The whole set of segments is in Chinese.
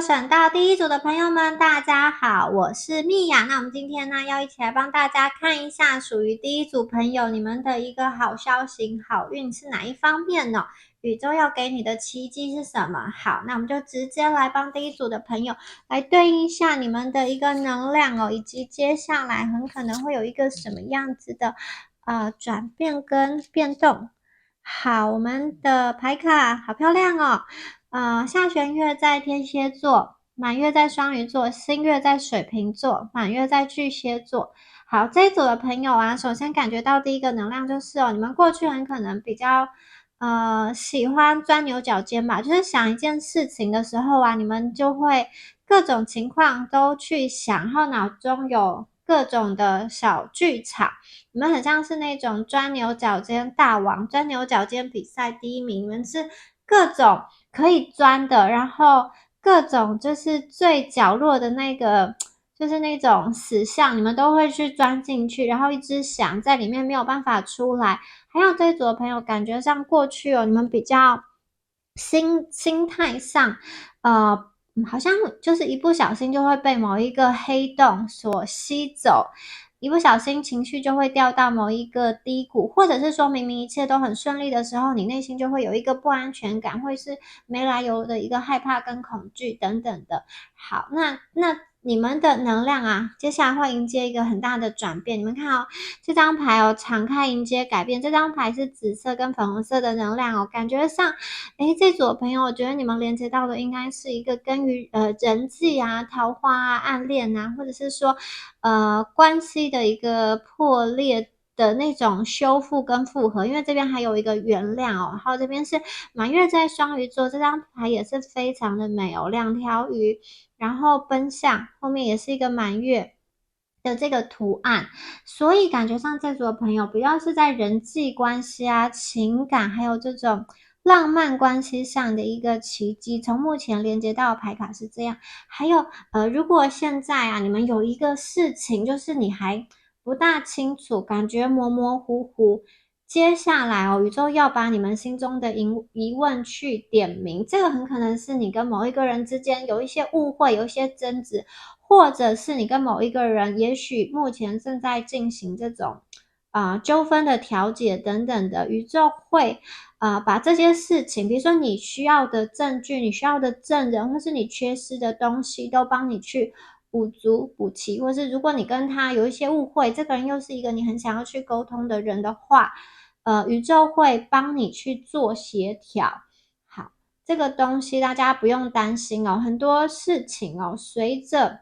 省到第一组的朋友们，大家好，我是蜜雅。那我们今天呢，要一起来帮大家看一下属于第一组朋友你们的一个好消息、好运是哪一方面呢？宇宙要给你的奇迹是什么？好，那我们就直接来帮第一组的朋友来对应一下你们的一个能量哦，以及接下来很可能会有一个什么样子的转变跟变动。好，我们的牌卡好漂亮哦。下弦月在天蝎座，满月在双鱼座，新月在水瓶座，满月在巨蟹座。好，这一组的朋友啊，首先感觉到第一个能量就是你们过去很可能比较喜欢钻牛角尖吧，就是想一件事情的时候啊，你们就会各种情况都去想，然后脑中有各种的小剧场。你们很像是那种钻牛角尖大王，钻牛角尖比赛第一名，你们是各种可以钻的，然后各种就是最角落的那个，就是那种死巷，你们都会去钻进去，然后一直想在里面没有办法出来。还有这一组的朋友，感觉上过去你们比较心态上，好像就是一不小心就会被某一个黑洞所吸走，一不小心情绪就会掉到某一个低谷，或者是说明明一切都很顺利的时候，你内心就会有一个不安全感，或是没来由的一个害怕跟恐惧等等的。好，那你们的能量啊，接下来会迎接一个很大的转变。你们看哦，这张牌敞开迎接改变。这张牌是紫色跟粉红色的能量感觉上，这组的朋友，我觉得你们连接到的应该是一个跟于人际啊、桃花啊、暗恋啊，或者是说关系的一个破裂的那种修复跟复合，因为这边还有一个原谅然后这边是满月在双鱼座，这张牌也是非常的美两条鱼，然后奔向后面也是一个满月的这个图案，所以感觉上这组的朋友比较是在人际关系啊、情感还有这种浪漫关系上的一个奇迹。从目前连接到的牌卡是这样，还有如果现在啊你们有一个事情，就是你还不大清楚，感觉模模糊糊。接下来宇宙要把你们心中的疑问去点明，这个很可能是你跟某一个人之间有一些误会，有一些争执，或者是你跟某一个人，也许目前正在进行这种纠纷的调解等等的，宇宙会把这些事情，比如说你需要的证据、你需要的证人，或是你缺失的东西，都帮你去补足、补齐，或是如果你跟他有一些误会，这个人又是一个你很想要去沟通的人的话，宇宙会帮你去做协调。好，这个东西大家不用担心很多事情随着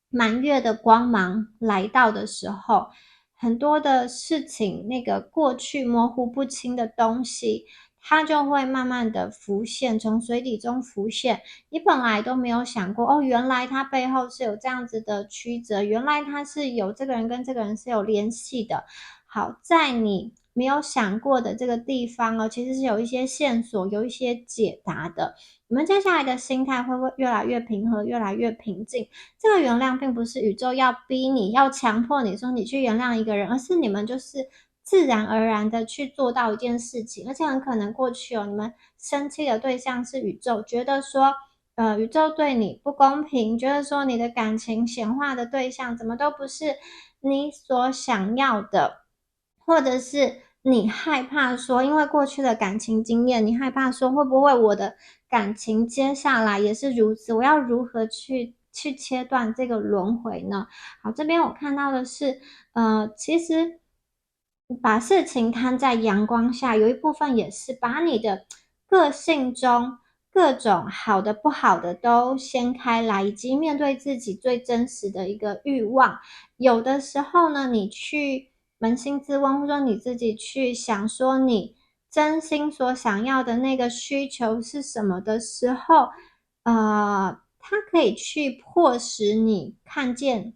满月的光芒来到的时候，很多的事情，那个过去模糊不清的东西，它就会慢慢的浮现，从水底中浮现。你本来都没有想过，原来它背后是有这样子的曲折，原来它是有这个人跟这个人是有联系的。好，在你没有想过的这个地方其实是有一些线索，有一些解答的。你们接下来的心态会不会越来越平和，越来越平静？这个原谅并不是宇宙要逼你，要强迫你说你去原谅一个人，而是你们就是自然而然的去做到一件事情，而且很可能过去你们生气的对象是宇宙，觉得说宇宙对你不公平，觉得说你的感情显化的对象怎么都不是你所想要的，或者是你害怕说，因为过去的感情经验，你害怕说会不会我的感情接下来也是如此？我要如何去切断这个轮回呢？好，这边我看到的是，其实把事情摊在阳光下，有一部分也是把你的个性中各种好的、不好的都掀开来，以及面对自己最真实的一个欲望。有的时候呢，你去扪心自问，或者说你自己去想说你真心所想要的那个需求是什么的时候，它可以去迫使你看见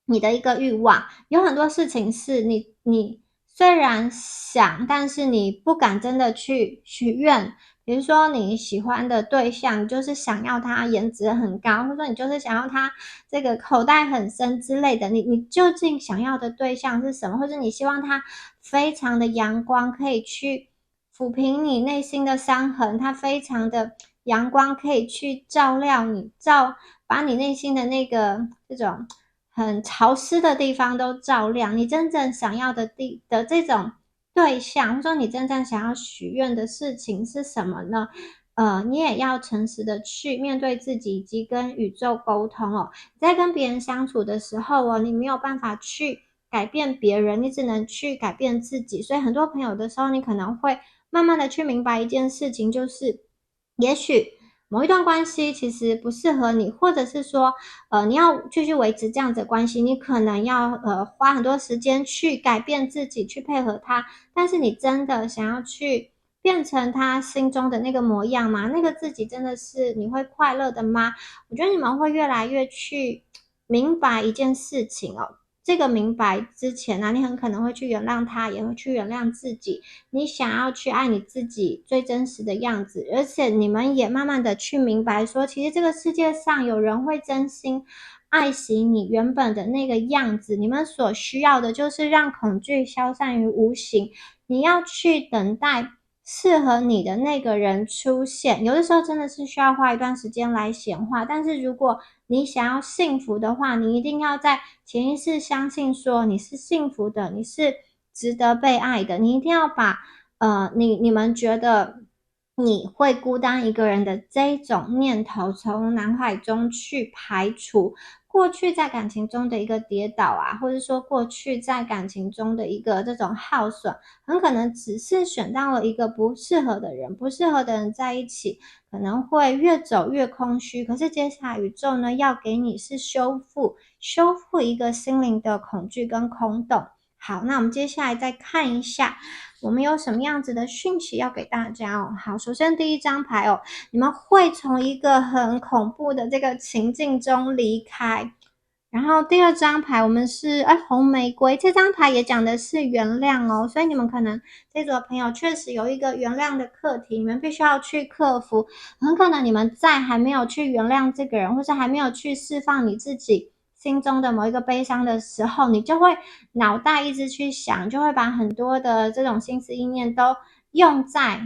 你的一个欲望。有很多事情是你虽然想，但是你不敢真的去许愿。比如说你喜欢的对象，你就是想要他颜值很高，或者说你就是想要他这个口袋很深之类的，你究竟想要的对象是什么？或者你希望他非常的阳光，可以去抚平你内心的伤痕，他非常的阳光可以去照亮你，把你内心的那个这种很潮湿的地方都照亮。你真正想要的这种对象，或者说你真正想要许愿的事情是什么呢？你也要诚实的去面对自己，以及跟宇宙沟通哦。你在跟别人相处的时候哦，你没有办法去改变别人，你只能去改变自己。所以很多朋友的时候，你可能会慢慢的去明白一件事情，就是也许某一段关系其实不适合你，或者是说，你要继续维持这样子的关系，你可能要花很多时间去改变自己，去配合他。但是你真的想要去变成他心中的那个模样吗？那个自己真的是你会快乐的吗？我觉得你们会越来越去明白一件事情哦。这个明白之前呢，你很可能会去原谅他，也会去原谅自己。你想要去爱你自己最真实的样子，而且你们也慢慢的去明白说，其实这个世界上有人会真心爱惜你原本的那个样子。你们所需要的就是让恐惧消散于无形。你要去等待适合你的那个人出现，有的时候真的是需要花一段时间来显化，但是如果你想要幸福的话，你一定要在潜意识相信说你是幸福的，你是值得被爱的，你一定要把你们觉得你会孤单一个人的这一种念头从脑海中去排除。过去在感情中的一个跌倒啊，或者说过去在感情中的一个这种耗损，很可能只是选到了一个不适合的人，不适合的人在一起，可能会越走越空虚。可是接下来宇宙呢，要给你是修复一个心灵的恐惧跟空洞。好，那我们接下来再看一下，我们有什么样子的讯息要给大家哦。好，首先第一张牌哦，你们会从一个很恐怖的这个情境中离开。然后第二张牌我们是红玫瑰，这张牌也讲的是原谅哦，所以你们可能这组的朋友确实有一个原谅的课题，你们必须要去克服。很可能你们在还没有去原谅这个人，或是还没有去释放你自己心中的某一个悲伤的时候，你就会脑袋一直去想，就会把很多的这种心思意念都用在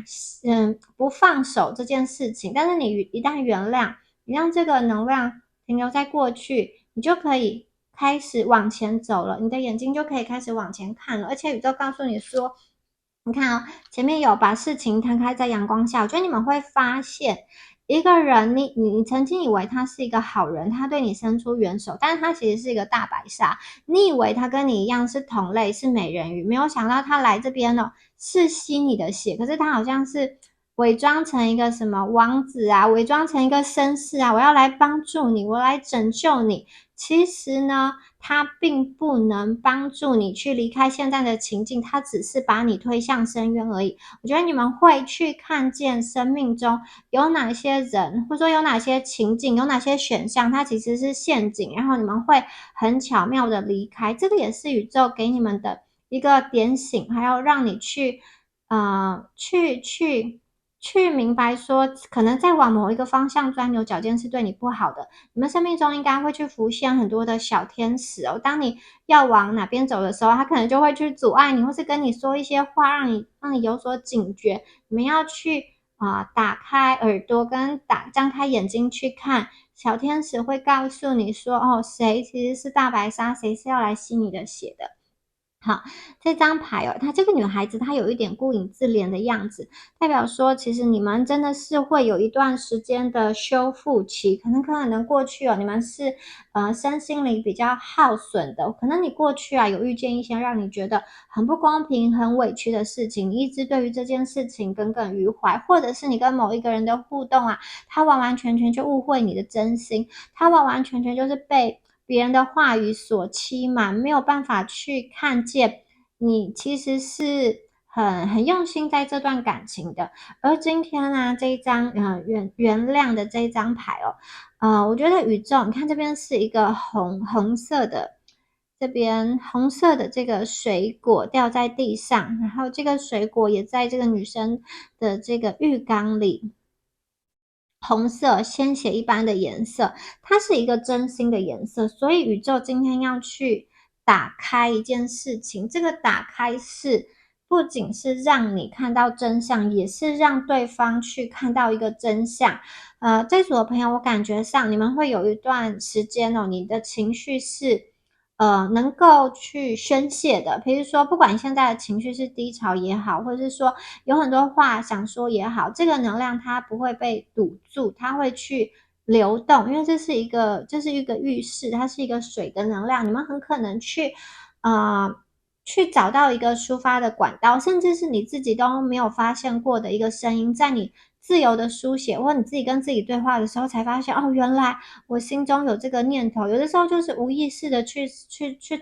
不放手这件事情。但是你一旦原谅，你让这个能量停留在过去，你就可以开始往前走了，你的眼睛就可以开始往前看了。而且宇宙告诉你说，你看哦，前面有把事情摊开在阳光下，我觉得你们会发现一个人，你曾经以为他是一个好人，他对你伸出援手，但是他其实是一个大白鲨。你以为他跟你一样是同类，是美人鱼，没有想到他来这边呢是吸你的血，可是他好像是伪装成一个什么王子啊，伪装成一个绅士啊，我要来帮助你，我来拯救你。其实呢，他并不能帮助你去离开现在的情境，他只是把你推向深渊而已。我觉得你们会去看见生命中有哪些人，或者说有哪些情境，有哪些选项，它其实是陷阱，然后你们会很巧妙的离开。这个也是宇宙给你们的一个点醒，还有让你去去明白说，可能在往某一个方向钻牛角尖是对你不好的。你们生命中应该会去浮现很多的小天使哦。当你要往哪边走的时候，他可能就会去阻碍你，或是跟你说一些话，让你有所警觉。你们要去打开耳朵跟张开眼睛去看，小天使会告诉你说，哦，谁其实是大白鲨，谁是要来吸你的血的。好，这张牌哦，她这个女孩子她有一点顾影自怜的样子，代表说其实你们真的是会有一段时间的修复期，可能过去哦，你们是身心灵比较耗损的，可能你过去啊有遇见一些让你觉得很不公平、很委屈的事情，你一直对于这件事情耿耿于怀，或者是你跟某一个人的互动啊，他完完全全就误会你的真心，他完完全全就是被别人的话语所欺瞒，没有办法去看见你其实是很用心在这段感情的。而今天呢，这一张原谅的这一张牌哦，我觉得宇宙，你看这边是一个红色的，这边红色的这个水果掉在地上，然后这个水果也在这个女生的这个浴缸里。红色，鲜血一般的颜色，它是一个真心的颜色，所以宇宙今天要去打开一件事情，这个打开是不仅是让你看到真相，也是让对方去看到一个真相。这组的朋友，我感觉上你们会有一段时间哦，你的情绪是能够去宣泄的。比如说，不管你现在的情绪是低潮也好，或者是说有很多话想说也好，这个能量它不会被堵住，它会去流动，因为这是一个浴室，它是一个水的能量，你们很可能去找到一个抒发的管道，甚至是你自己都没有发现过的一个声音，在你自由的书写，或你自己跟自己对话的时候，才发现哦，原来我心中有这个念头。有的时候就是无意识的去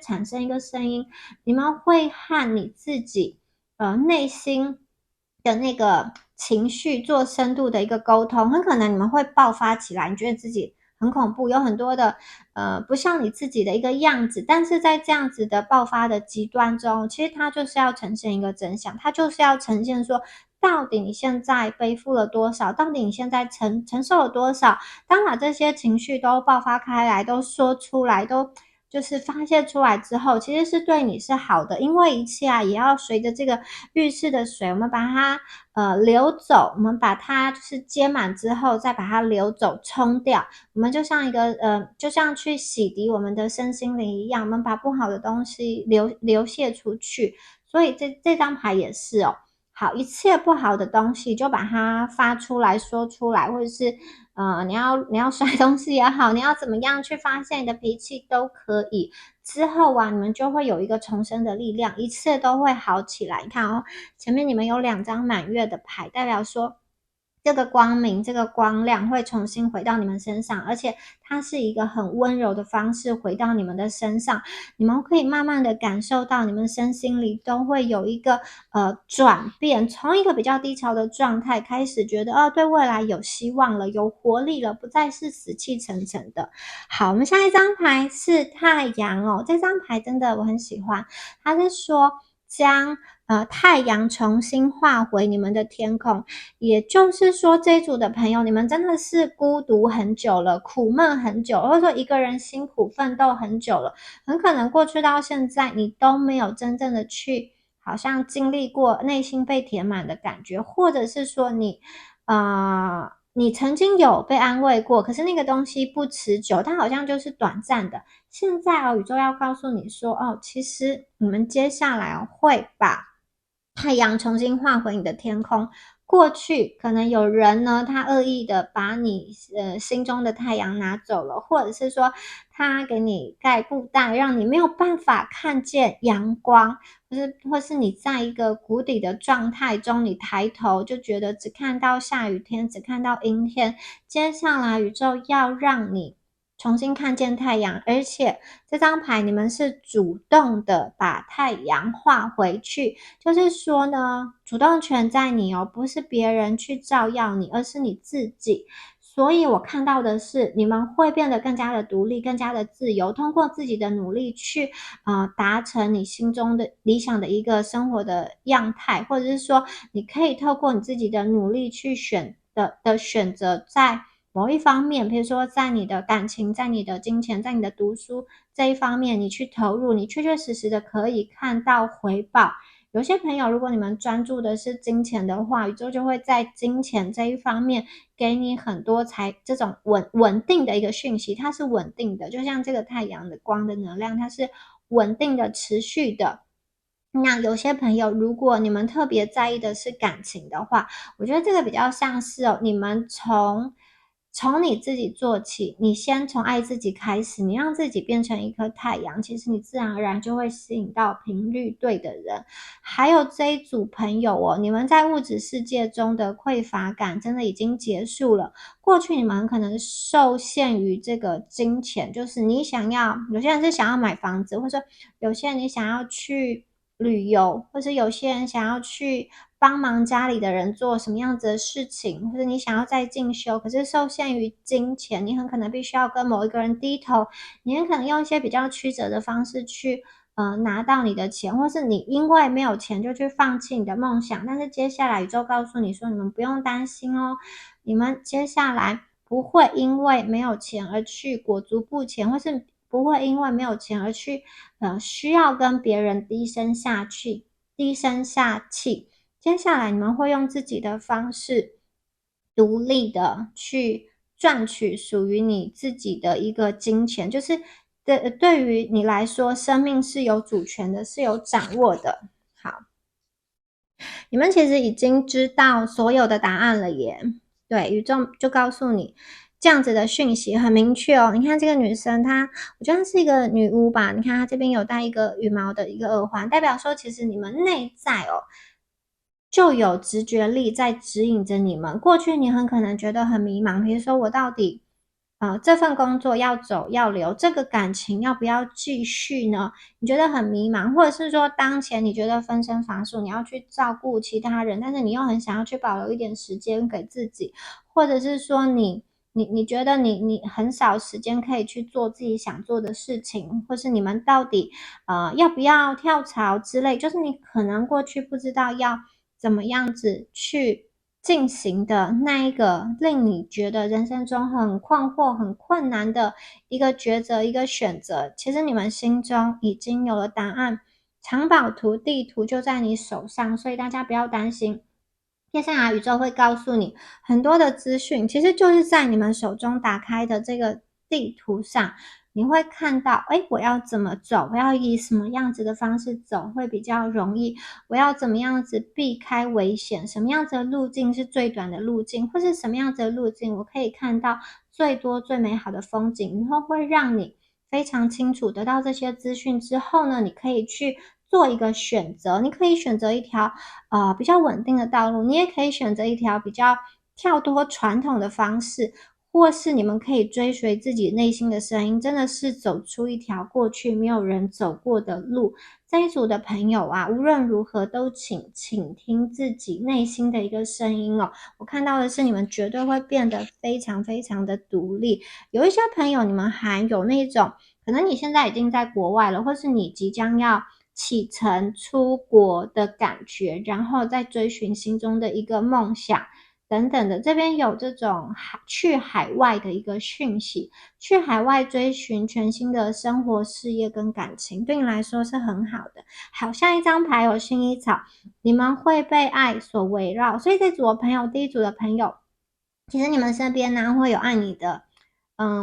产生一个声音，你们会和你自己内心的那个情绪做深度的一个沟通，很可能你们会爆发起来，你觉得自己很恐怖，有很多的不像你自己的一个样子，但是在这样子的爆发的极端中，其实它就是要呈现一个真相，它就是要呈现说，到底你现在背负了多少，到底你现在承受了多少，当把这些情绪都爆发开来，都说出来，都就是发泄出来之后，其实是对你是好的，因为一切啊也要随着这个浴室的水，我们把它流走，我们把它就是接满之后，再把它流走冲掉。我们就像一个就像去洗涤我们的身心灵一样，我们把不好的东西流泻出去。所以这张牌也是哦。好，一切不好的东西就把它发出来说出来，或者是你要摔东西也好，你要怎么样去发现你的脾气都可以。之后啊，你们就会有一个重生的力量，一切都会好起来。你看哦，前面你们有2张满月的牌，代表说这个光明、这个光亮会重新回到你们身上，而且它是一个很温柔的方式回到你们的身上。你们可以慢慢的感受到，你们身心里都会有一个转变，从一个比较低潮的状态开始，觉得对未来有希望了，有活力了，不再是死气沉沉的。好，我们下一张牌是太阳哦，这张牌真的我很喜欢，它是说将太阳重新画回你们的天空。也就是说，这一组的朋友，你们真的是孤独很久了，苦闷很久，或者说一个人辛苦奋斗很久了，很可能过去到现在，你都没有真正的去，好像经历过内心被填满的感觉，或者是说你曾经有被安慰过，可是那个东西不持久，它好像就是短暂的。现在宇宙要告诉你说，其实你们接下来会把太阳重新画回你的天空。过去可能有人呢，他恶意的把你心中的太阳拿走了，或者是说他给你盖布袋，让你没有办法看见阳光，或是你在一个谷底的状态中，你抬头就觉得只看到下雨天，只看到阴天。接下来宇宙要让你重新看见太阳，而且这张牌你们是主动的把太阳画回去，就是说呢，主动权在你哦，不是别人去照耀你，而是你自己。所以我看到的是，你们会变得更加的独立，更加的自由，通过自己的努力去达成你心中的理想的一个生活的样态，或者是说，你可以透过你自己的努力去选择在某一方面，比如说在你的感情、在你的金钱、在你的读书这一方面，你去投入，你确确实实的可以看到回报。有些朋友，如果你们专注的是金钱的话，宇宙就会在金钱这一方面给你很多这种稳定的一个讯息，它是稳定的，就像这个太阳的光的能量，它是稳定的、持续的。那有些朋友，如果你们特别在意的是感情的话，我觉得这个比较像是你们从你自己做起，你先从爱自己开始，你让自己变成一颗太阳，其实你自然而然就会吸引到频率对的人。还有这一组朋友你们在物质世界中的匮乏感真的已经结束了。过去你们可能受限于这个金钱，就是你想要，有些人是想要买房子，或者说有些人你想要去旅游，或者有些人想要去帮忙家里的人做什么样子的事情，或者你想要再进修，可是受限于金钱，你很可能必须要跟某一个人低头，你很可能用一些比较曲折的方式去拿到你的钱，或是你因为没有钱就去放弃你的梦想。但是接下来宇宙告诉你说，你们不用担心哦，你们接下来不会因为没有钱而去裹足不前，或是不会因为没有钱而去需要跟别人低声下气。低声下气。接下来你们会用自己的方式独立的去赚取属于你自己的一个金钱，就是对于你来说，生命是有主权的，是有掌握的。好，你们其实已经知道所有的答案了耶。对，宇宙就告诉你这样子的讯息很明确哦。你看这个女生她，我觉得她是一个女巫吧。你看她这边有戴一个羽毛的一个耳环，代表说其实你们内在哦就有直觉力在指引着你们。过去你很可能觉得很迷茫，比如说我到底这份工作要走要留，这个感情要不要继续呢？你觉得很迷茫，或者是说当前你觉得分身乏术，你要去照顾其他人，但是你又很想要去保留一点时间给自己，或者是说你觉得你很少时间可以去做自己想做的事情，或是你们到底要不要跳槽之类，就是你可能过去不知道要怎么样子去进行的那一个令你觉得人生中很困惑、很困难的一个抉择、一个选择，其实你们心中已经有了答案，藏宝图地图就在你手上，所以大家不要担心。接下来宇宙会告诉你很多的资讯，其实就是在你们手中打开的这个地图上，你会看到，我要怎么走？我要以什么样子的方式走会比较容易？我要怎么样子避开危险？什么样子的路径是最短的路径？或是什么样子的路径我可以看到最多最美好的风景？然后会让你非常清楚得到这些资讯之后呢，你可以去做一个选择。你可以选择一条比较稳定的道路，你也可以选择一条比较跳脱传统的方式，或是你们可以追随自己内心的声音，真的是走出一条过去没有人走过的路。这一组的朋友啊，无论如何都请倾听自己内心的一个声音哦。我看到的是你们绝对会变得非常非常的独立。有一些朋友，你们还有那种可能你现在已经在国外了，或是你即将要启程出国的感觉，然后再追寻心中的一个梦想等等的。这边有这种去海外的一个讯息，去海外追寻全新的生活、事业跟感情，对你来说是很好的。好，下一张牌有薰衣草，你们会被爱所围绕。所以这组的朋友，第一组的朋友，其实你们身边呢会有爱你的，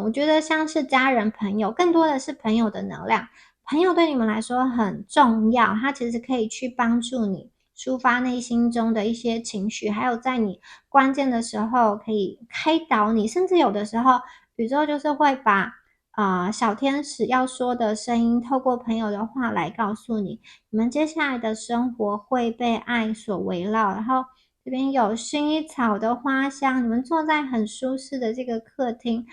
我觉得像是家人、朋友，更多的是朋友的能量。朋友对你们来说很重要，他其实可以去帮助你抒发内心中的一些情绪，还有在你关键的时候可以开导你，甚至有的时候宇宙就是会把小天使要说的声音，透过朋友的话来告诉你，你们接下来的生活会被爱所围绕。然后这边有薰衣草的花香，你们坐在很舒适的这个客厅。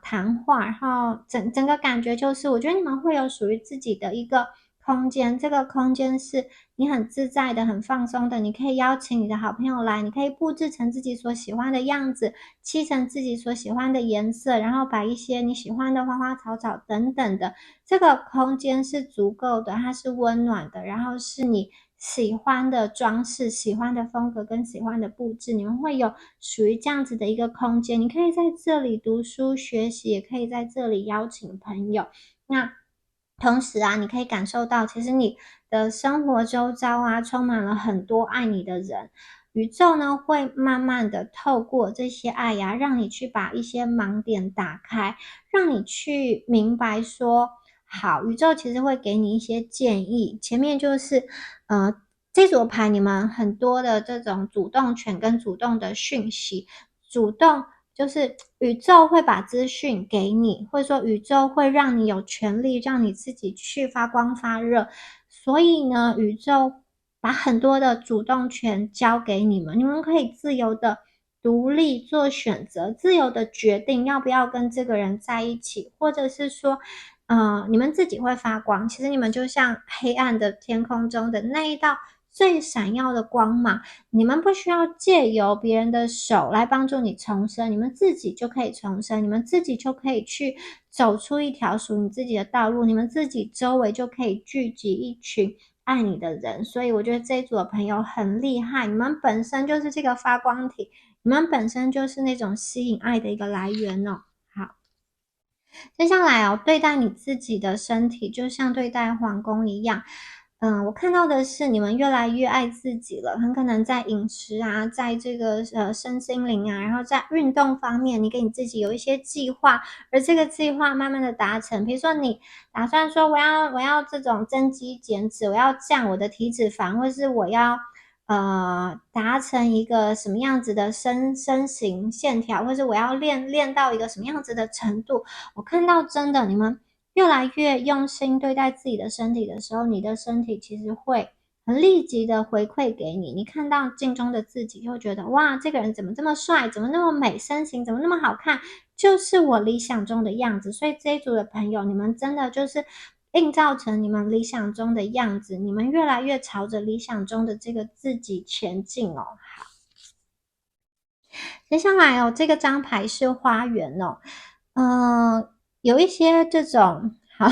谈话，然后整个感觉就是，我觉得你们会有属于自己的一个空间，这个空间是你很自在的、很放松的，你可以邀请你的好朋友来，你可以布置成自己所喜欢的样子，漆成自己所喜欢的颜色，然后把一些你喜欢的花花草草等等的，这个空间是足够的，它是温暖的，然后是你喜欢的装饰、喜欢的风格跟喜欢的布置，你们会有属于这样子的一个空间。你可以在这里读书学习，也可以在这里邀请朋友。那同时啊，你可以感受到，其实你的生活周遭啊，充满了很多爱你的人。宇宙呢，会慢慢的透过这些爱呀，让你去把一些盲点打开，让你去明白说，好，宇宙其实会给你一些建议。前面就是，这组牌你们很多的这种主动权跟主动的讯息，主动就是宇宙会把资讯给你，或者说宇宙会让你有权利让你自己去发光发热。所以呢，宇宙把很多的主动权交给你们，你们可以自由的独立做选择，自由的决定要不要跟这个人在一起，或者是说，你们自己会发光。其实你们就像黑暗的天空中的那一道最闪耀的光芒，你们不需要借由别人的手来帮助你重生，你们自己就可以重生，你们自己就可以去走出一条属于你自己的道路，你们自己周围就可以聚集一群爱你的人。所以我觉得这一组的朋友很厉害，你们本身就是这个发光体，你们本身就是那种吸引爱的一个来源哦。好，接下来哦，对待你自己的身体，就像对待皇宫一样。我看到的是你们越来越爱自己了，很可能在饮食啊，在这个身心灵啊，然后在运动方面，你给你自己有一些计划，而这个计划慢慢的达成，比如说你打算说我要这种增肌减脂，我要降我的体脂肪，或是我要达成一个什么样子的身形线条，或是我要练到一个什么样子的程度，我看到真的你们越来越用心对待自己的身体的时候，你的身体其实会很立即的回馈给你。你看到镜中的自己，就会觉得哇，这个人怎么这么帅，怎么那么美，身形怎么那么好看，就是我理想中的样子。所以这一组的朋友，你们真的就是映照成你们理想中的样子，你们越来越朝着理想中的这个自己前进哦。接下来哦，这个张牌是花园哦，有一些这种好，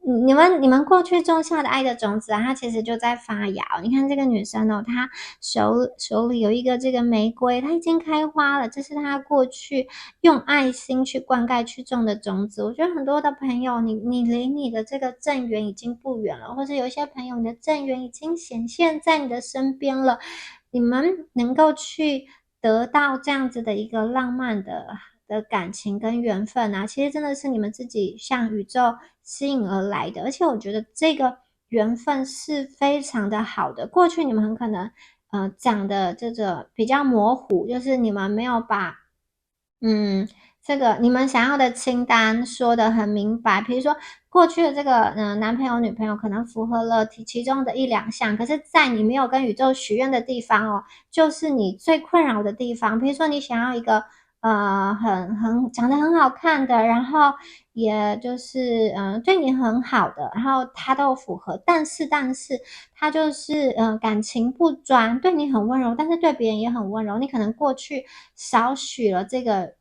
你们过去种下的爱的种子啊，它其实就在发芽哦。你看这个女生哦，她手里有一个这个玫瑰，它已经开花了，这是她过去用爱心去灌溉去种的种子。我觉得很多的朋友，你离你的这个正缘已经不远了，或者有一些朋友，你的正缘已经显现在你的身边了。你们能够去得到这样子的一个浪漫的感情跟缘分啊，其实真的是你们自己向宇宙吸引而来的，而且我觉得这个缘分是非常的好的。过去你们很可能讲的这个比较模糊，就是你们没有把这个你们想要的清单说得很明白，比如说过去的这个男朋友女朋友可能符合了其中的一两项，可是在你没有跟宇宙许愿的地方哦，就是你最困扰的地方。比如说你想要一个很长得很好看的，然后也就是对你很好的，然后他都符合，但是他就是感情不专，对你很温柔，但是对别人也很温柔。你可能过去少许了这个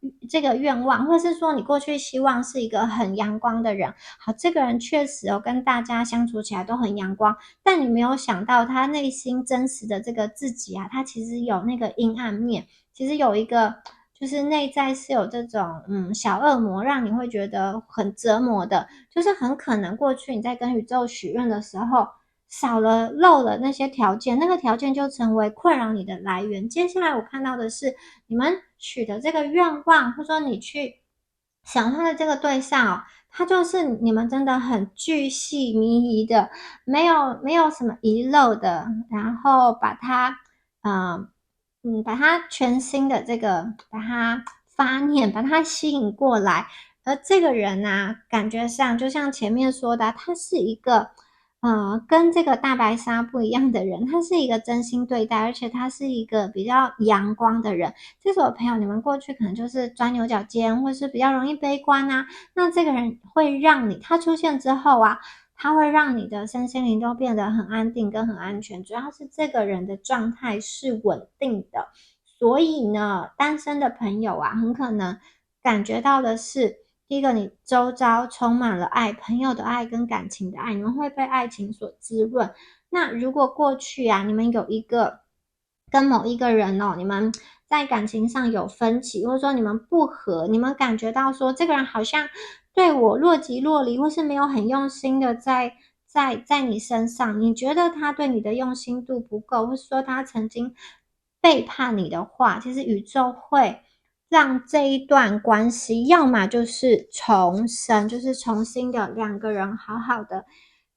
愿望，或者是说你过去希望是一个很阳光的人，好，这个人确实哦跟大家相处起来都很阳光，但你没有想到他内心真实的这个自己啊，他其实有那个阴暗面，其实有一个就是内在是有这种小恶魔，让你会觉得很折磨的，就是很可能过去你在跟宇宙许愿的时候漏了那些条件，那个条件就成为困扰你的来源。接下来我看到的是你们许的这个愿望，或者说你去想他的这个对象哦，他就是你们真的很巨细靡遗的，没有什么遗漏的，然后把它全新的这个把它发念，把它吸引过来。而这个人啊，感觉上就像前面说的，他是一个跟这个大白鲨不一样的人，他是一个真心对待，而且他是一个比较阳光的人。这是我朋友，你们过去可能就是钻牛角尖，或是比较容易悲观啊。那这个人会让你，他出现之后啊，他会让你的身心灵都变得很安定跟很安全。主要是这个人的状态是稳定的，所以呢，单身的朋友啊，很可能感觉到的是，第一个，你周遭充满了爱，朋友的爱跟感情的爱，你们会被爱情所滋润。那如果过去啊，你们有一个跟某一个人哦，你们在感情上有分歧，或者说你们不合，你们感觉到说这个人好像对我若即若离，或是没有很用心的在你身上，你觉得他对你的用心度不够，或是说他曾经背叛你的话，其实宇宙会让这一段关系，要么就是重生，就是重新的两个人好好的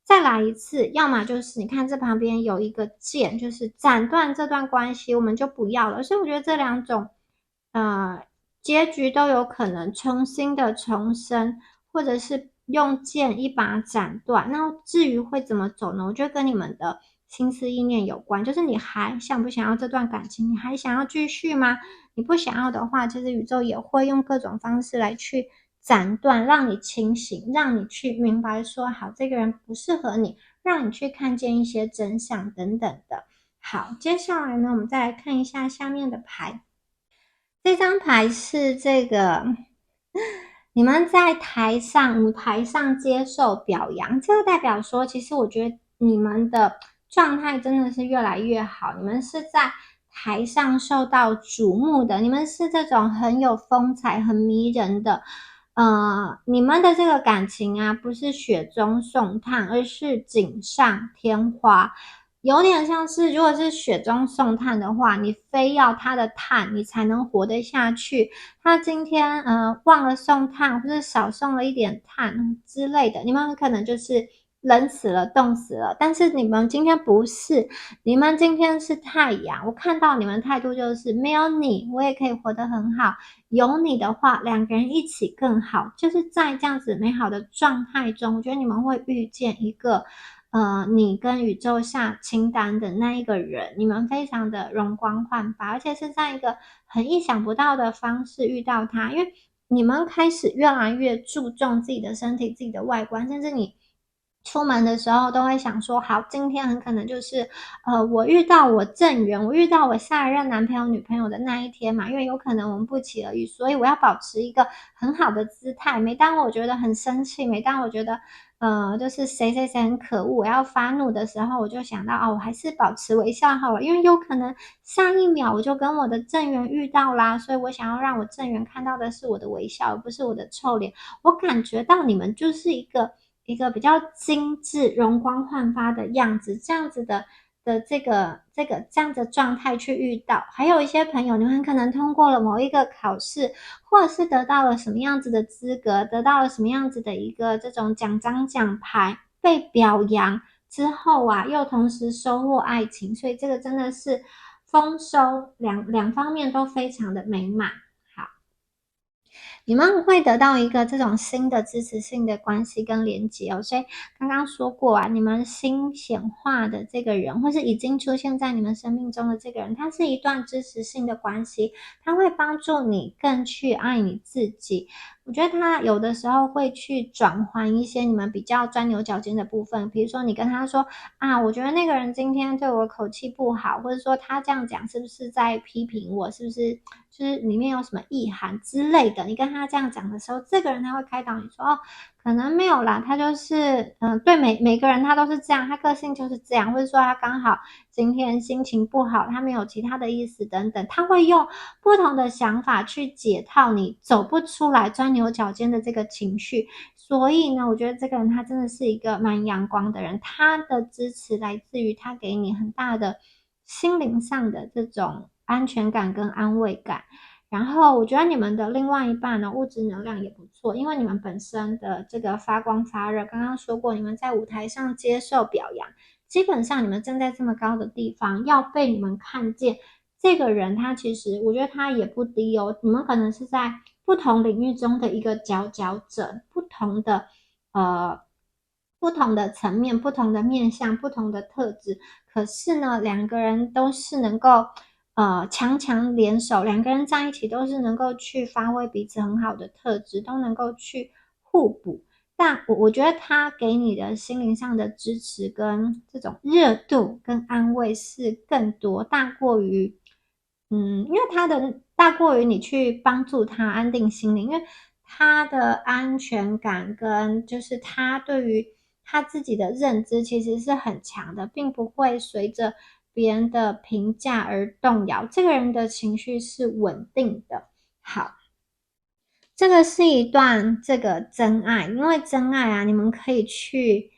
再来一次，要么就是你看这旁边有一个键，就是斩断这段关系，我们就不要了。所以我觉得这两种结局都有可能重新的重生，或者是用剑一把斩断。那至于会怎么走呢？我觉得跟你们的心思意念有关，就是你还想不想要这段感情？你还想要继续吗？你不想要的话，其实宇宙也会用各种方式来去斩断，让你清醒，让你去明白说，好，这个人不适合你，让你去看见一些真相等等的。好，接下来呢，我们再来看一下下面的牌。这张牌是这个，你们在舞台上接受表扬，这个代表说，其实我觉得你们的状态真的是越来越好，你们是在台上受到瞩目的，你们是这种很有风采、很迷人的，你们的这个感情啊，不是雪中送炭，而是锦上添花。有点像是，如果是雪中送炭的话，你非要他的炭，你才能活得下去。他今天忘了送炭，或者少送了一点炭之类的，你们可能就是冷死了、冻死了。但是你们今天不是，你们今天是太阳。我看到你们态度就是没有你，我也可以活得很好。有你的话，两个人一起更好。就是在这样子美好的状态中，我觉得你们会遇见一个，你跟宇宙下清单的那一个人，你们非常的容光焕发，而且是在一个很意想不到的方式遇到他，因为你们开始越来越注重自己的身体、自己的外观，甚至你出门的时候都会想说，好，今天很可能就是，我遇到我正缘，我遇到我下一任男朋友、女朋友的那一天嘛，因为有可能我们不期而遇，所以我要保持一个很好的姿态。每当我觉得很生气，每当我觉得，就是谁谁谁很可恶，我要发怒的时候，我就想到，我还是保持微笑好了，因为有可能下一秒我就跟我的正缘遇到啦，所以我想要让我正缘看到的是我的微笑，而不是我的臭脸。我感觉到你们就是一个比较精致、容光焕发的样子，这样子的这样的状态去遇到。还有一些朋友，你们可能通过了某一个考试，或者是得到了什么样子的资格，得到了什么样子的一个这种奖章奖牌，被表扬之后啊，又同时收获爱情，所以这个真的是丰收，两方面都非常的美满。好。你们会得到一个这种新的支持性的关系跟连接哦，所以刚刚说过啊，你们新显化的这个人，或是已经出现在你们生命中的这个人，他是一段支持性的关系，他会帮助你更去爱你自己。我觉得他有的时候会去转换一些你们比较钻牛角尖的部分，比如说你跟他说啊，我觉得那个人今天对我口气不好，或者说他这样讲是不是在批评我，是不是就是里面有什么意涵之类的。你跟他这样讲的时候，这个人他会开导你说，可能没有啦，他就是对每个人他都是这样，他个性就是这样，或者说他刚好今天心情不好，他没有其他的意思等等，他会用不同的想法去解套你走不出来钻牛角尖的这个情绪。所以呢，我觉得这个人他真的是一个蛮阳光的人，他的支持来自于他给你很大的心灵上的这种安全感跟安慰感。然后我觉得你们的另外一半呢，物质能量也不错，因为你们本身的这个发光发热，刚刚说过，你们在舞台上接受表扬，基本上你们站在这么高的地方，要被你们看见，这个人他其实我觉得他也不低哦，你们可能是在不同领域中的一个佼佼者，不同的层面、不同的面向、不同的特质，可是呢，两个人都是能够强强联手，两个人在一起都是能够去发挥彼此很好的特质，都能够去互补。但我觉得他给你的心灵上的支持跟这种热度跟安慰是更多，大过于因为他的大过于你去帮助他安定心灵，因为他的安全感跟就是他对于他自己的认知其实是很强的，并不会随着别人的评价而动摇。这个人的情绪是稳定的。好，这个是一段这个真爱，因为真爱啊，你们可以去，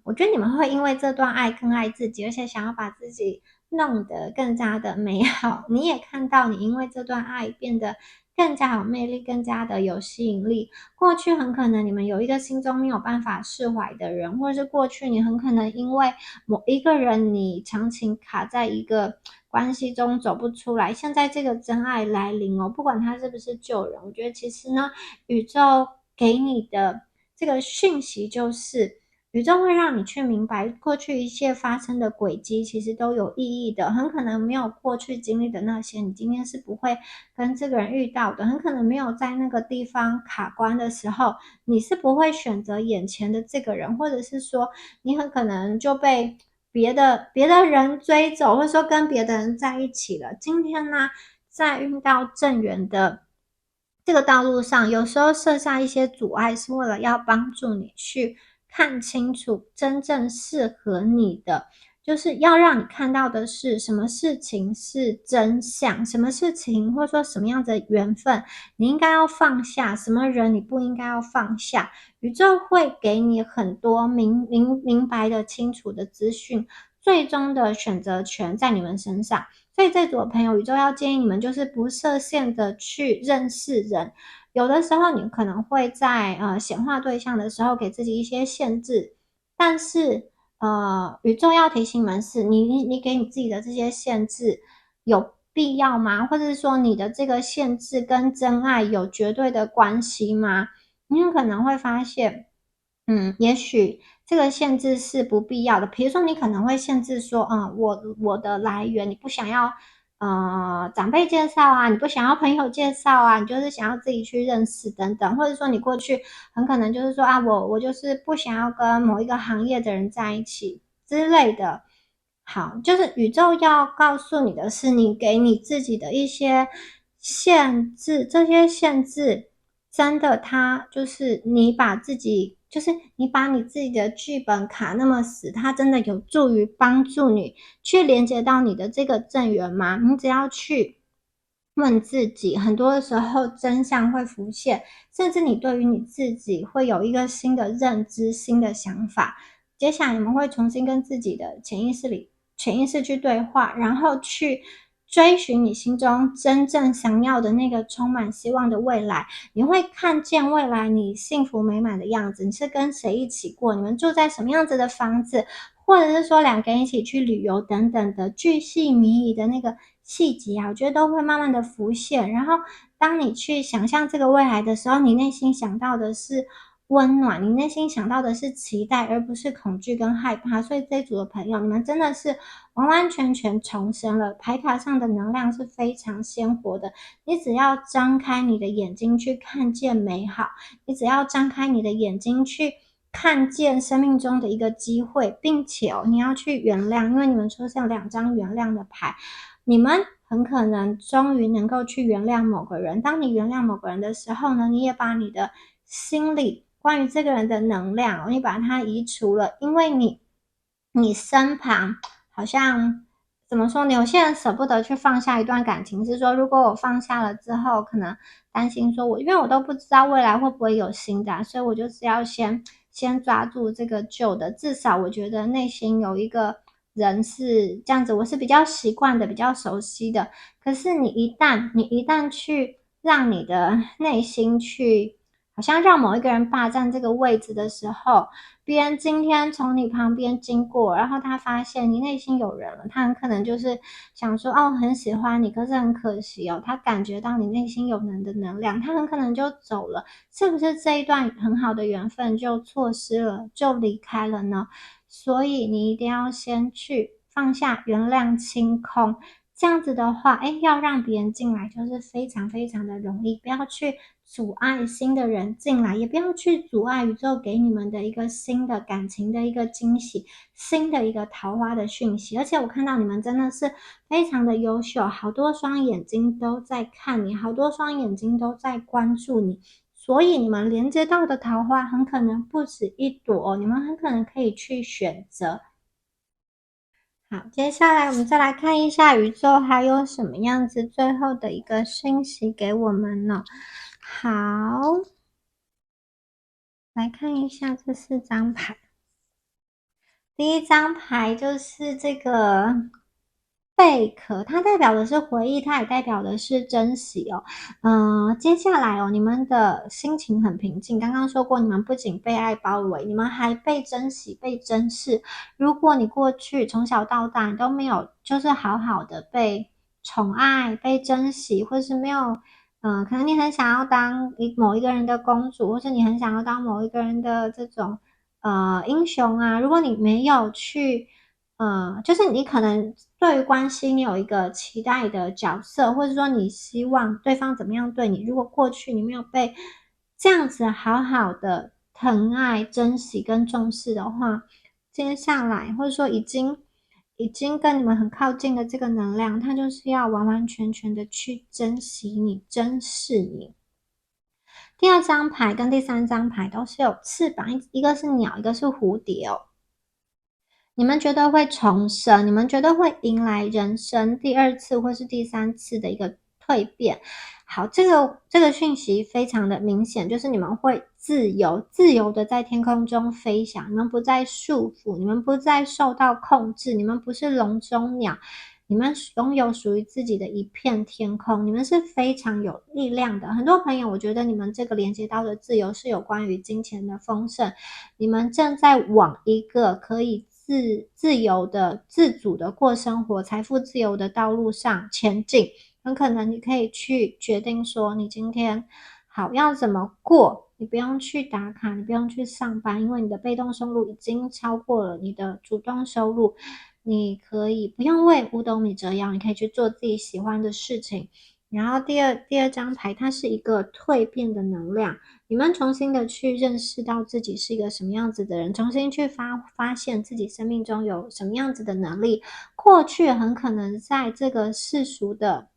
我觉得你们会因为这段爱更爱自己，而且想要把自己弄得更加的美好。你也看到你因为这段爱变得更加有魅力，更加的有吸引力。过去很可能你们有一个心中没有办法释怀的人，或者是过去你很可能因为某一个人你长期卡在一个关系中走不出来，现在这个真爱来临哦，不管他是不是旧人，我觉得其实呢，宇宙给你的这个讯息就是，宇宙会让你去明白过去一切发生的轨迹其实都有意义的，很可能没有过去经历的那些，你今天是不会跟这个人遇到的，很可能没有在那个地方卡关的时候，你是不会选择眼前的这个人，或者是说你很可能就被别的人追走，或者说跟别的人在一起了。今天呢，在遇到正缘的这个道路上，有时候设下一些阻碍，是为了要帮助你去看清楚真正适合你的。就是要让你看到的是什么事情是真相，什么事情或者说什么样的缘分你应该要放下，什么人你不应该要放下。宇宙会给你很多明白的清楚的资讯，最终的选择权在你们身上。所以这组的朋友，宇宙要建议你们就是不设限的去认识人。有的时候你可能会在显化对象的时候给自己一些限制，但是宇宙要提醒你们是，你给你自己的这些限制有必要吗？或者是说你的这个限制跟真爱有绝对的关系吗？你有可能会发现，也许这个限制是不必要的。比如说，你可能会限制说，我的来源你不想要，长辈介绍啊，你不想要朋友介绍啊，你就是想要自己去认识等等，或者说你过去很可能就是说啊，我就是不想要跟某一个行业的人在一起之类的。好，就是宇宙要告诉你的是，你给你自己的一些限制，这些限制真的，它就是你把自己，就是你把你自己的剧本卡那么死，它真的有助于帮助你去连接到你的这个正缘吗？你只要去问自己，很多的时候真相会浮现，甚至你对于你自己会有一个新的认知、新的想法。接下来你们会重新跟自己的潜意识去对话，然后去追寻你心中真正想要的那个充满希望的未来。你会看见未来你幸福美满的样子，你是跟谁一起过，你们住在什么样子的房子，或者是说两个人一起去旅游等等的巨细靡遗的那个细节啊，我觉得都会慢慢的浮现。然后当你去想象这个未来的时候，你内心想到的是温暖，你内心想到的是期待，而不是恐惧跟害怕。所以这一组的朋友，你们真的是完完全全重生了。牌卡上的能量是非常鲜活的，你只要张开你的眼睛去看见美好，你只要张开你的眼睛去看见生命中的一个机会，并且你要去原谅，因为你们出现2张原谅的牌，你们很可能终于能够去原谅某个人。当你原谅某个人的时候呢，你也把你的心里关于这个人的能量，你把它移除了，因为你身旁好像怎么说呢？有些人舍不得去放下一段感情，是说如果我放下了之后，可能担心说因为我都不知道未来会不会有新的所以我就是要先抓住这个旧的，至少我觉得内心有一个人是这样子，我是比较习惯的，比较熟悉的。可是你一旦去让你的内心去好像让某一个人霸占这个位置的时候，别人今天从你旁边经过，然后他发现你内心有人了，他很可能就是想说很喜欢你，可是很可惜他感觉到你内心有人的能量，他很可能就走了。是不是这一段很好的缘分就错失了，就离开了呢？所以你一定要先去放下、原谅、清空。这样子的话，要让别人进来就是非常非常的容易，不要去阻碍新的人进来，也不要去阻碍宇宙给你们的一个新的感情的一个惊喜，新的一个桃花的讯息。而且我看到你们真的是非常的优秀，好多双眼睛都在看你，好多双眼睛都在关注你，所以你们连接到的桃花很可能不止一朵你们很可能可以去选择。好，接下来我们再来看一下宇宙还有什么样子最后的一个讯息给我们呢？好，来看一下这4张牌。第一张牌就是这个贝壳，它代表的是回忆，它也代表的是珍惜接下来你们的心情很平静。刚刚说过，你们不仅被爱包围，你们还被珍惜、被珍视。如果你过去从小到大你都没有，就是好好的被宠爱、被珍惜，或是没有，可能你很想要当某一个人的公主，或是你很想要当某一个人的这种英雄啊。如果你没有去就是你可能对于关系你有一个期待的角色，或者说你希望对方怎么样对你，如果过去你没有被这样子好好的疼爱、珍惜跟重视的话，接下来或者说已经跟你们很靠近的这个能量，它就是要完完全全的去珍惜你、珍视你。第2张牌跟第3张牌都是有翅膀，一个是鸟，一个是蝴蝶你们觉得会重生，你们觉得会迎来人生第二次或是第三次的一个蜕变。好，这个讯息非常的明显，就是你们会自由的在天空中飞翔，你们不再束缚，你们不再受到控制，你们不是笼中鸟，你们拥有属于自己的一片天空，你们是非常有力量的。很多朋友，我觉得你们这个连接到的自由是有关于金钱的丰盛，你们正在往一个可以自由的、自主的过生活、财富自由的道路上前进。很可能你可以去决定说，你今天好要怎么过，你不用去打卡，你不用去上班，因为你的被动收入已经超过了你的主动收入，你可以不用为五斗米折腰，你可以去做自己喜欢的事情。然后第二张牌，它是一个蜕变的能量，你们重新的去认识到自己是一个什么样子的人，重新去发现自己生命中有什么样子的能力。过去很可能在这个世俗的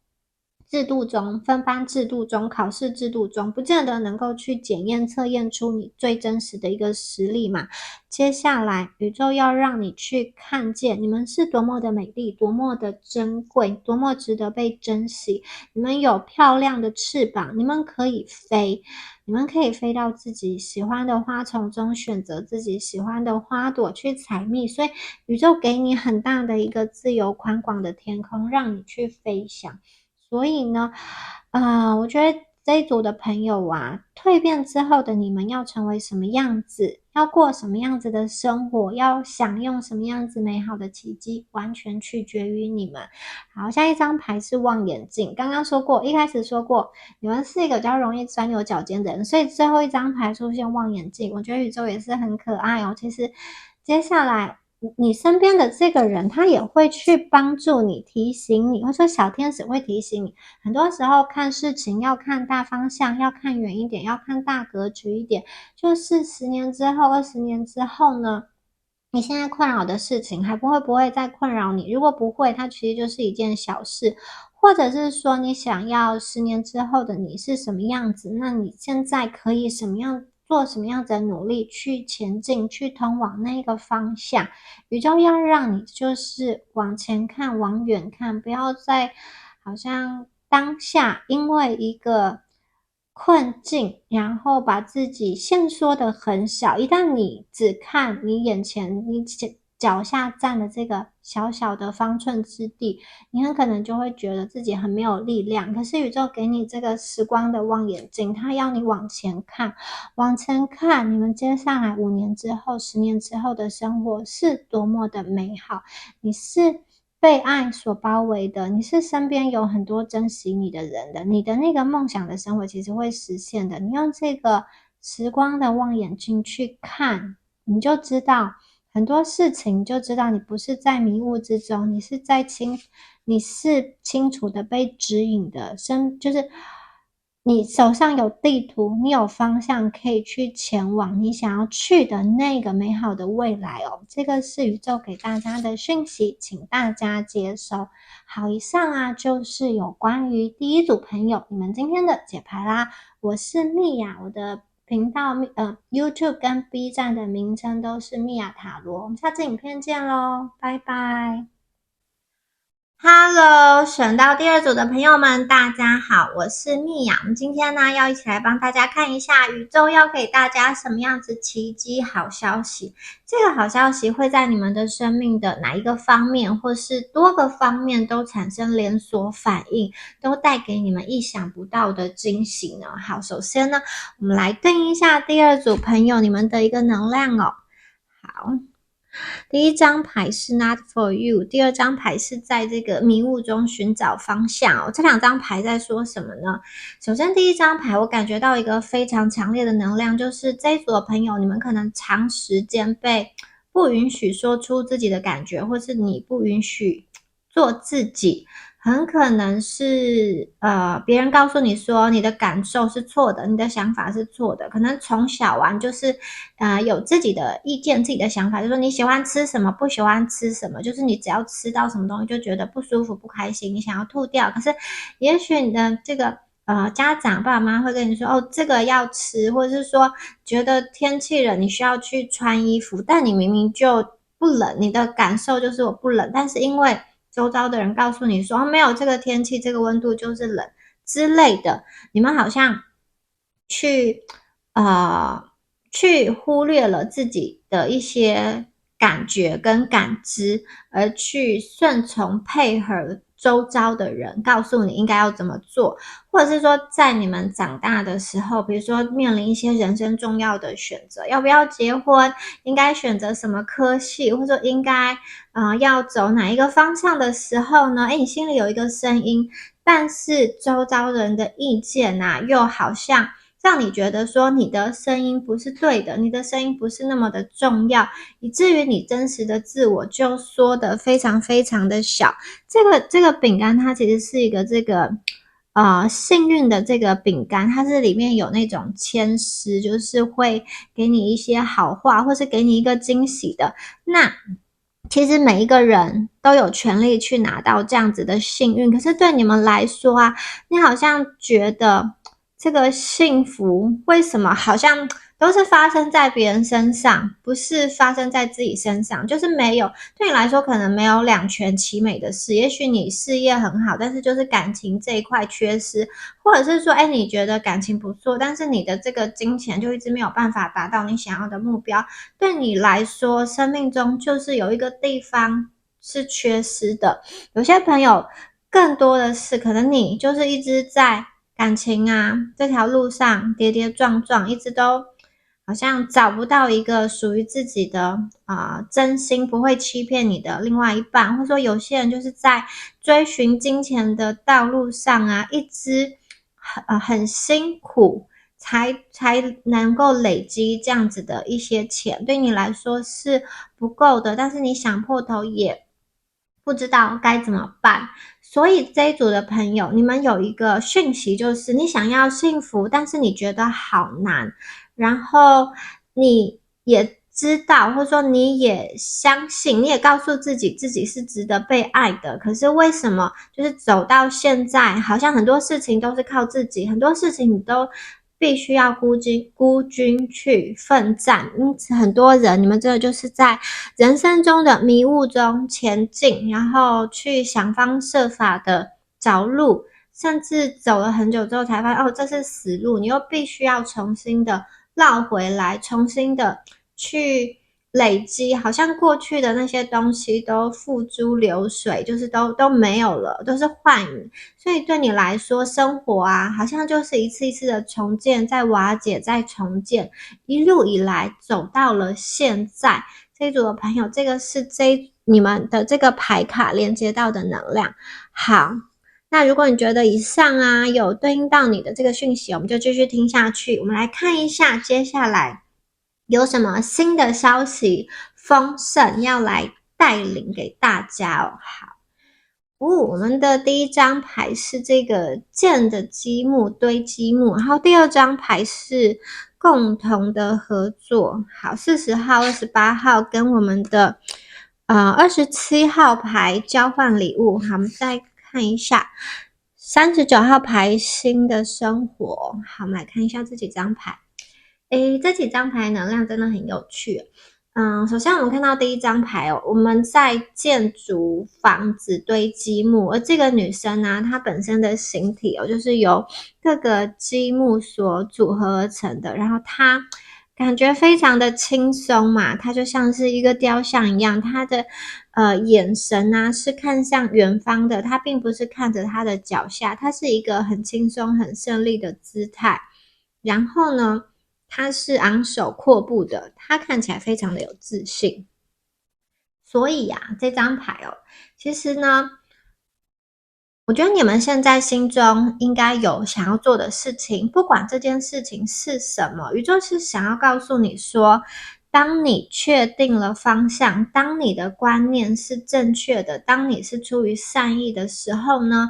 制度中、分班制度中、考试制度中，不见得能够去检验、测验出你最真实的一个实力嘛。接下来，宇宙要让你去看见，你们是多么的美丽，多么的珍贵，多么值得被珍惜。你们有漂亮的翅膀，你们可以飞，你们可以飞到自己喜欢的花丛中，选择自己喜欢的花朵去采蜜。所以，宇宙给你很大的一个自由宽广的天空，让你去飞翔。所以呢，我觉得这一组的朋友啊，蜕变之后的你们要成为什么样子，要过什么样子的生活，要享用什么样子美好的奇迹，完全取决于你们。好，下一张牌是望远镜。刚刚说过，一开始说过，你们是一个比较容易钻牛角尖的人，所以最后一张牌出现望远镜，我觉得宇宙也是很可爱哦。其实接下来你身边的这个人，他也会去帮助你、提醒你，或者说小天使会提醒你。很多时候看事情要看大方向，要看远一点，要看大格局一点。就是10年之后、20年之后呢，你现在困扰的事情还不会再困扰你？如果不会，它其实就是一件小事。或者是说你想要10年之后的你是什么样子，那你现在可以做什么样子的努力去前进，去通往那个方向。宇宙要让你就是往前看，往远看，不要再好像当下因为一个困境，然后把自己限缩的很小。一旦你只看你眼前，你脚下站的这个小小的方寸之地，你很可能就会觉得自己很没有力量。可是宇宙给你这个时光的望远镜，它要你往前看，往前看，你们接下来5年之后、10年之后的生活是多么的美好。你是被爱所包围的，你是身边有很多珍惜你的人的，你的那个梦想的生活其实会实现的。你用这个时光的望远镜去看，你就知道很多事情，就知道你不是在迷雾之中，你是清楚的被指引的，就是你手上有地图，你有方向可以去前往你想要去的那个美好的未来哦。这个是宇宙给大家的讯息，请大家接收。好，以上啊就是有关于第一组朋友你们今天的解牌啦。我是蜜雅，我的频道YouTube 跟 B 站的名称都是蜜雅塔罗。我们下次影片见咯，拜拜。Hello，选到第二组的朋友们，大家好，我是蜜雅。我们今天呢，要一起来帮大家看一下宇宙要给大家什么样子奇迹好消息。这个好消息会在你们的生命的哪一个方面，或是多个方面都产生连锁反应，都带给你们意想不到的惊喜呢？好，首先呢，我们来对应一下第二组朋友你们的一个能量哦。好。第一张牌是 Not for you， 第二张牌是在这个迷雾中寻找方向哦。这两张牌在说什么呢？首先第一张牌我感觉到一个非常强烈的能量，就是这一组的朋友，你们可能长时间被不允许说出自己的感觉，或是你不允许做自己。很可能是别人告诉你说你的感受是错的，你的想法是错的。可能从小啊就是有自己的意见、自己的想法，就是说你喜欢吃什么，不喜欢吃什么，就是你只要吃到什么东西就觉得不舒服、不开心，你想要吐掉。可是也许你的这个家长爸爸妈妈会跟你说哦这个要吃，或者是说觉得天气冷你需要去穿衣服，但你明明就不冷，你的感受就是我不冷，但是因为周遭的人告诉你说，没有这个天气，这个温度就是冷之类的，你们好像去去忽略了自己的一些感觉跟感知，而去顺从配合周遭的人告诉你应该要怎么做，或者是说在你们长大的时候，比如说面临一些人生重要的选择，要不要结婚，应该选择什么科系，或者说应该要走哪一个方向的时候呢，你心里有一个声音，但是周遭人的意见啊，又好像让你觉得说你的声音不是对的，你的声音不是那么的重要，以至于你真实的自我就缩得非常非常的小。这个饼干它其实是一个幸运的这个饼干，它是里面有那种签诗，就是会给你一些好话，或是给你一个惊喜的。那其实每一个人都有权利去拿到这样子的幸运，可是对你们来说啊，你好像觉得这个幸福为什么好像都是发生在别人身上，不是发生在自己身上，就是没有，对你来说可能没有两全其美的事，也许你事业很好，但是就是感情这一块缺失，或者是说你觉得感情不错，但是你的这个金钱就一直没有办法达到你想要的目标，对你来说生命中就是有一个地方是缺失的。有些朋友更多的是可能你就是一直在感情啊这条路上跌跌撞撞，一直都好像找不到一个属于自己的真心不会欺骗你的另外一半，或者说有些人就是在追寻金钱的道路上啊，一直很辛苦才能够累积这样子的一些钱，对你来说是不够的，但是你想破头也不知道该怎么办。所以这一组的朋友，你们有一个讯息，就是你想要幸福，但是你觉得好难，然后你也知道，或者说你也相信，你也告诉自己自己是值得被爱的，可是为什么就是走到现在，好像很多事情都是靠自己，很多事情你都必须要孤军去奋战，因此很多人你们真的就是在人生中的迷雾中前进，然后去想方设法的找路，甚至走了很久之后才发现这是死路，你又必须要重新的绕回来，重新的去累积，好像过去的那些东西都付诸流水，就是都没有了，都是幻影。所以对你来说，生活啊，好像就是一次一次的重建，再瓦解，再重建，一路以来走到了现在。这一组的朋友，这个是你们的这个牌卡连接到的能量。好，那如果你觉得以上啊有对应到你的这个讯息，我们就继续听下去。我们来看一下接下来有什么新的消息丰盛要来带领给大家哦。好。我们的第一张牌是这个剑的积木堆积木，然后第二张牌是共同的合作。好，40号、28号跟我们的27号牌交换礼物。好，我们再看一下39号牌新的生活。好，我们来看一下这几张牌。这几张牌能量真的很有趣。首先我们看到第一张牌哦，我们在建筑房子堆积木，而这个女生呢，她本身的形体就是由各个积木所组合而成的，然后她感觉非常的轻松嘛，她就像是一个雕像一样，她的眼神啊是看向远方的，她并不是看着她的脚下，她是一个很轻松很胜利的姿态，然后呢他是昂首阔步的，他看起来非常的有自信。所以这张牌其实呢，我觉得你们现在心中应该有想要做的事情，不管这件事情是什么，宇宙是想要告诉你说，当你确定了方向，当你的观念是正确的，当你是出于善意的时候呢，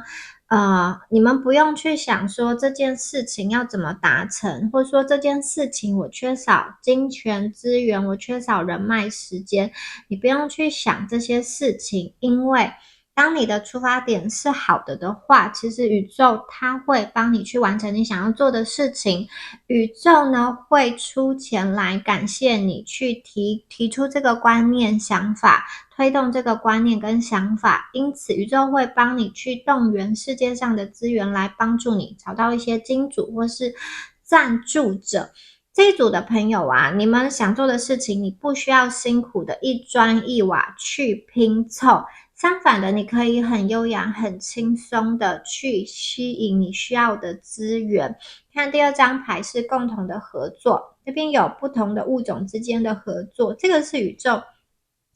你们不用去想说这件事情要怎么达成，或者说这件事情我缺少金钱资源，我缺少人脉时间，你不用去想这些事情，因为当你的出发点是好的话，其实宇宙它会帮你去完成你想要做的事情。宇宙呢会出钱来感谢你去提出这个观念想法，推动这个观念跟想法，因此宇宙会帮你去动员世界上的资源来帮助你找到一些金主或是赞助者。这一组的朋友啊，你们想做的事情，你不需要辛苦的一砖一瓦去拼凑，相反的，你可以很优雅、很轻松的去吸引你需要的资源。看第二张牌是共同的合作，这边有不同的物种之间的合作，这个是宇宙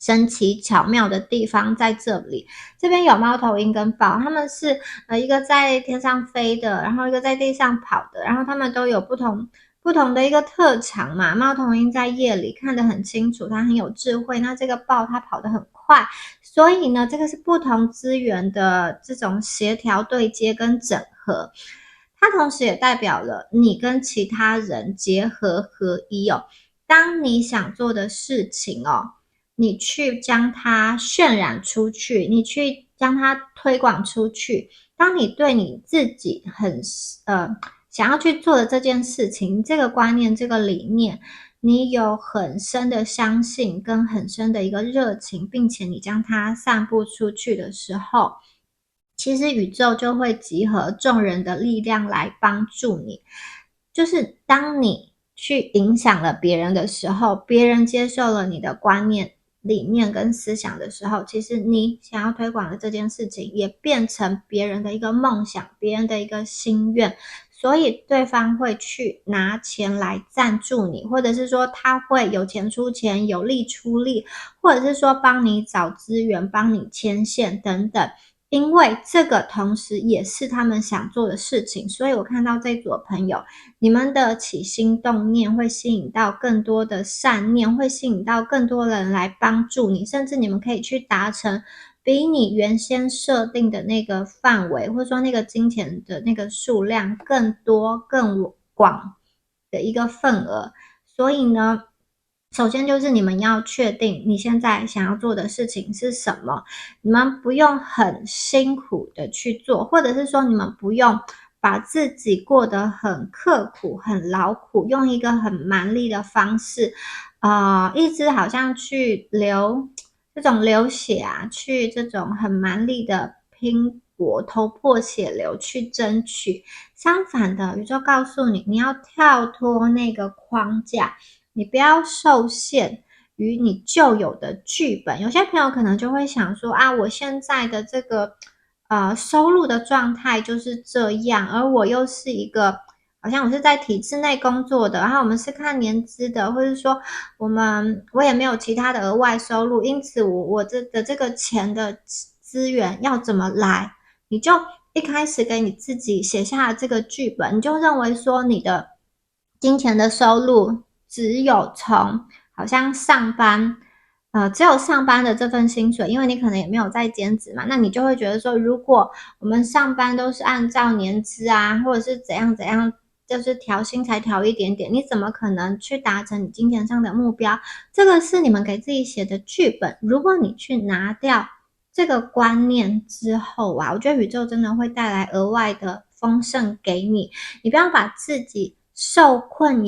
神奇巧妙的地方在这里。这边有猫头鹰跟豹，他们是一个在天上飞的，然后一个在地上跑的，然后他们都有不同的一个特长嘛。猫头鹰在夜里看得很清楚，它很有智慧，那这个豹它跑得很快，所以呢，这个是不同资源的这种协调对接跟整合。它同时也代表了你跟其他人结合合一哦。当你想做的事情哦，你去将它渲染出去，你去将它推广出去。当你对你自己很想要去做的这件事情，这个观念、这个理念，你有很深的相信跟很深的一个热情，并且你将它散布出去的时候，其实宇宙就会集合众人的力量来帮助你。就是当你去影响了别人的时候，别人接受了你的观念、理念跟思想的时候，其实你想要推广的这件事情也变成别人的一个梦想，别人的一个心愿，所以对方会去拿钱来赞助你，或者是说他会有钱出钱，有力出力，或者是说帮你找资源，帮你牵线等等。因为这个同时也是他们想做的事情，所以我看到这组的朋友，你们的起心动念会吸引到更多的善念，会吸引到更多人来帮助你，甚至你们可以去达成比你原先设定的那个范围，或者说那个金钱的那个数量更多更广的一个份额。所以呢，首先就是你们要确定你现在想要做的事情是什么，你们不用很辛苦的去做，或者是说你们不用把自己过得很刻苦、很劳苦，用一个很蛮力的方式，一直好像去这种流血啊，去这种很蛮力的拼搏，头破血流去争取。相反的，宇宙告诉你，你要跳脱那个框架。你不要受限于你旧有的剧本。有些朋友可能就会想说啊，我现在的这个收入的状态就是这样，而我又是一个好像我是在体制内工作的，然后我们是看年资的，或者说我也没有其他的额外收入，因此我这个钱的资源要怎么来？你就一开始给你自己写下了这个剧本，你就认为说你的金钱的收入只有从好像上班，只有上班的这份薪水，因为你可能也没有在兼职嘛，那你就会觉得说，如果我们上班都是按照年资啊，或者是怎样怎样，就是调薪才调一点点，你怎么可能去达成你金钱上的目标？这个是你们给自己写的剧本。如果你去拿掉这个观念之后啊，我觉得宇宙真的会带来额外的丰盛给你。你不要把自己受困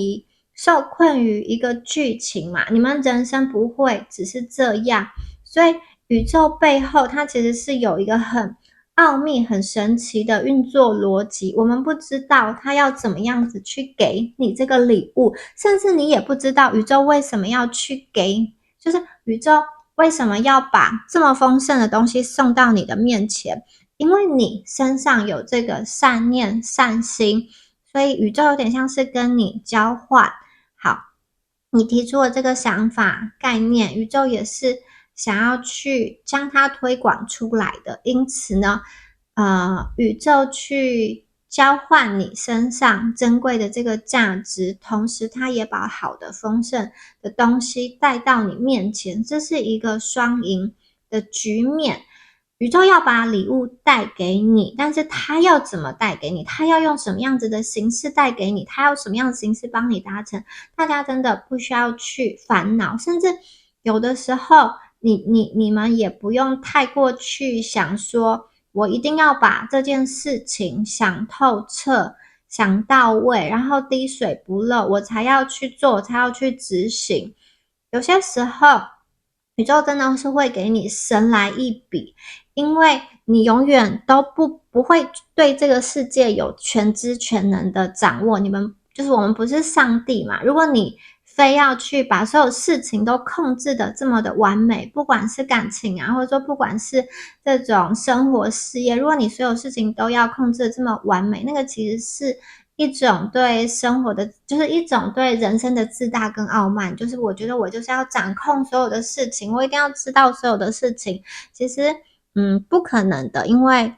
于一个剧情嘛，你们人生不会只是这样，所以宇宙背后它其实是有一个很奥秘、很神奇的运作逻辑，我们不知道它要怎么样子去给你这个礼物，甚至你也不知道宇宙为什么要去给，就是宇宙为什么要把这么丰盛的东西送到你的面前，因为你身上有这个善念、善心，所以宇宙有点像是跟你交换。好，你提出了这个想法概念，宇宙也是想要去将它推广出来的。因此呢，宇宙去交换你身上珍贵的这个价值，同时它也把好的丰盛的东西带到你面前，这是一个双赢的局面。宇宙要把礼物带给你，但是它要怎么带给你？它要用什么样子的形式带给你？它要什么样的形式帮你达成？大家真的不需要去烦恼，甚至有的时候你们也不用太过去想说我一定要把这件事情想透彻想到位，然后滴水不漏我才要去做，我才要去执行。有些时候宇宙真的是会给你神来一笔，因为你永远都不会对这个世界有全知全能的掌握，就是我们不是上帝嘛，如果你非要去把所有事情都控制的这么的完美，不管是感情啊，或者说不管是这种生活事业，如果你所有事情都要控制的这么完美，那个其实是一种对生活的，就是一种对人生的自大跟傲慢，就是我觉得我就是要掌控所有的事情，我一定要知道所有的事情，其实不可能的，因为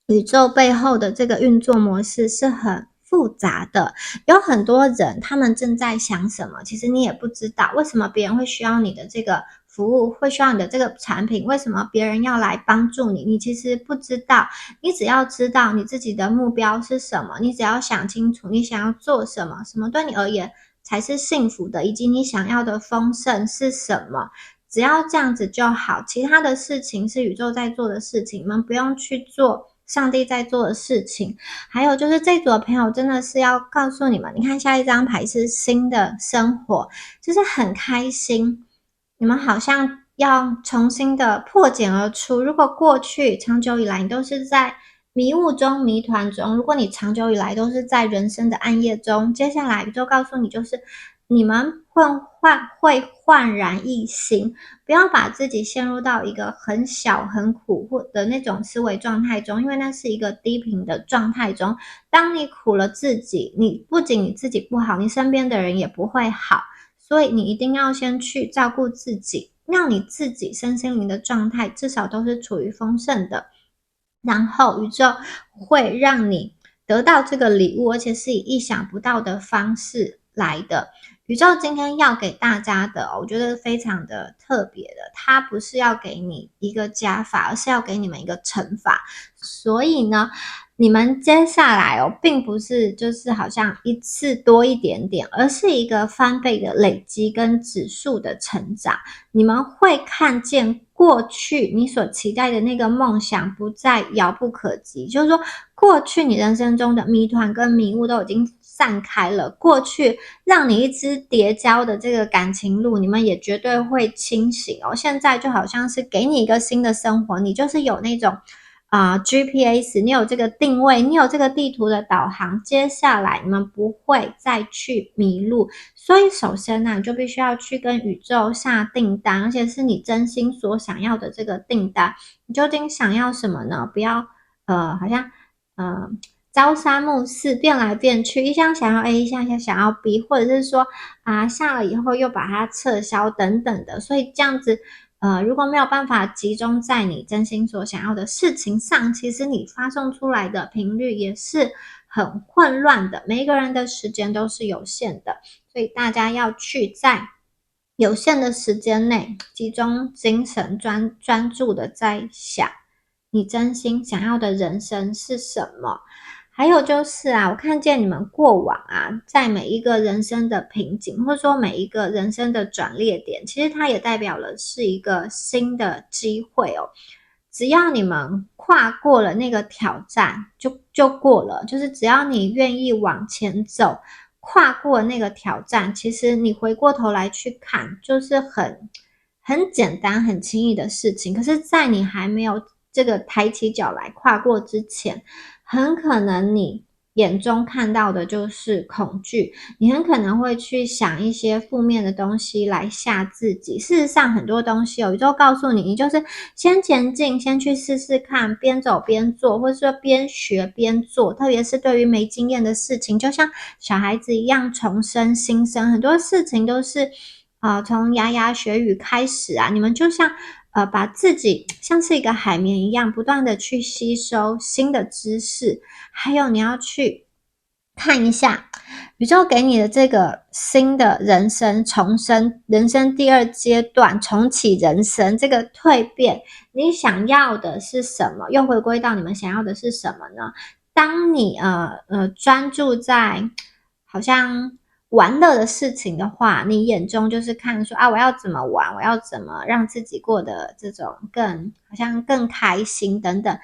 宇宙背后的这个运作模式是很复杂的，有很多人他们正在想什么，其实你也不知道，为什么别人会需要你的这个服务，会需要你的这个产品，为什么别人要来帮助你，你其实不知道，你只要知道你自己的目标是什么，你只要想清楚你想要做什么，什么对你而言才是幸福的，以及你想要的丰盛是什么，只要这样子就好，其他的事情是宇宙在做的事情，你们不用去做上帝在做的事情。还有就是这组的朋友真的是要告诉你们，你看下一张牌是新的生活，就是很开心，你们好像要重新的破茧而出。如果过去长久以来你都是在迷雾中谜团中，如果你长久以来都是在人生的暗夜中，接下来宇宙告诉你就是你们会焕然一新，不要把自己陷入到一个很小很苦或的那种思维状态中，因为那是一个低频的状态中，当你苦了自己，你不仅你自己不好，你身边的人也不会好，所以你一定要先去照顾自己，让你自己身心灵的状态至少都是处于丰盛的，然后宇宙会让你得到这个礼物，而且是以意想不到的方式来的。宇宙今天要给大家的，我觉得非常的特别的，它不是要给你一个加法，而是要给你们一个乘法。所以呢，你们接下来并不是就是好像一次多一点点，而是一个翻倍的累积跟指数的成长。你们会看见过去你所期待的那个梦想不再遥不可及，就是说过去你人生中的谜团跟迷雾都已经散开了，过去让你一直叠交的这个感情路，你们也绝对会清醒现在就好像是给你一个新的生活，你就是有那种GPS， 你有这个定位，你有这个地图的导航，接下来你们不会再去迷路。所以首先呢，你就必须要去跟宇宙下订单，而且是你真心所想要的这个订单。你究竟想要什么呢？不要好像朝三暮四变来变去，一项想要 A， 一项想要 B， 或者是说下了以后又把它撤销等等的。所以这样子如果没有办法集中在你真心所想要的事情上，其实你发送出来的频率也是很混乱的，每一个人的时间都是有限的，所以大家要去在有限的时间内集中精神专注的在想你真心想要的人生是什么。还有就是我看见你们过往在每一个人生的瓶颈，或者说每一个人生的转捩点，其实它也代表了是一个新的机会只要你们跨过了那个挑战，就过了。就是只要你愿意往前走，跨过那个挑战，其实你回过头来去看，就是很简单、很轻易的事情。可是，在你还没有这个抬起脚来跨过之前，很可能你眼中看到的就是恐惧，你很可能会去想一些负面的东西来吓自己。事实上，很多东西宇宙告诉你，你就是先前进，先去试试看，边走边做，或者说边学边做。特别是对于没经验的事情，就像小孩子一样重生新生，很多事情都是从牙牙学语开始你们就像把自己像是一个海绵一样，不断的去吸收新的知识，还有你要去看一下宇宙给你的这个新的人生重生，人生第二阶段重启人生，这个蜕变，你想要的是什么？又回归到你们想要的是什么呢？当你专注在好像玩乐的事情的话，你眼中就是看说啊，我要怎么玩，我要怎么让自己过得这种好像更开心等等。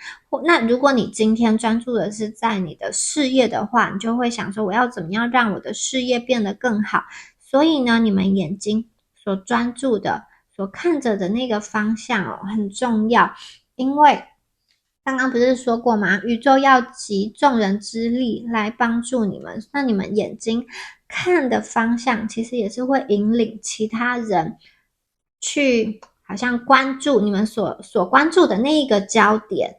那如果你今天专注的是在你的事业的话，你就会想说我要怎么样让我的事业变得更好。所以呢，你们眼睛所专注的、所看着的那个方向很重要，因为刚刚不是说过吗？宇宙要集众人之力来帮助你们，那你们眼睛看的方向，其实也是会引领其他人去，好像关注你们所关注的那一个焦点。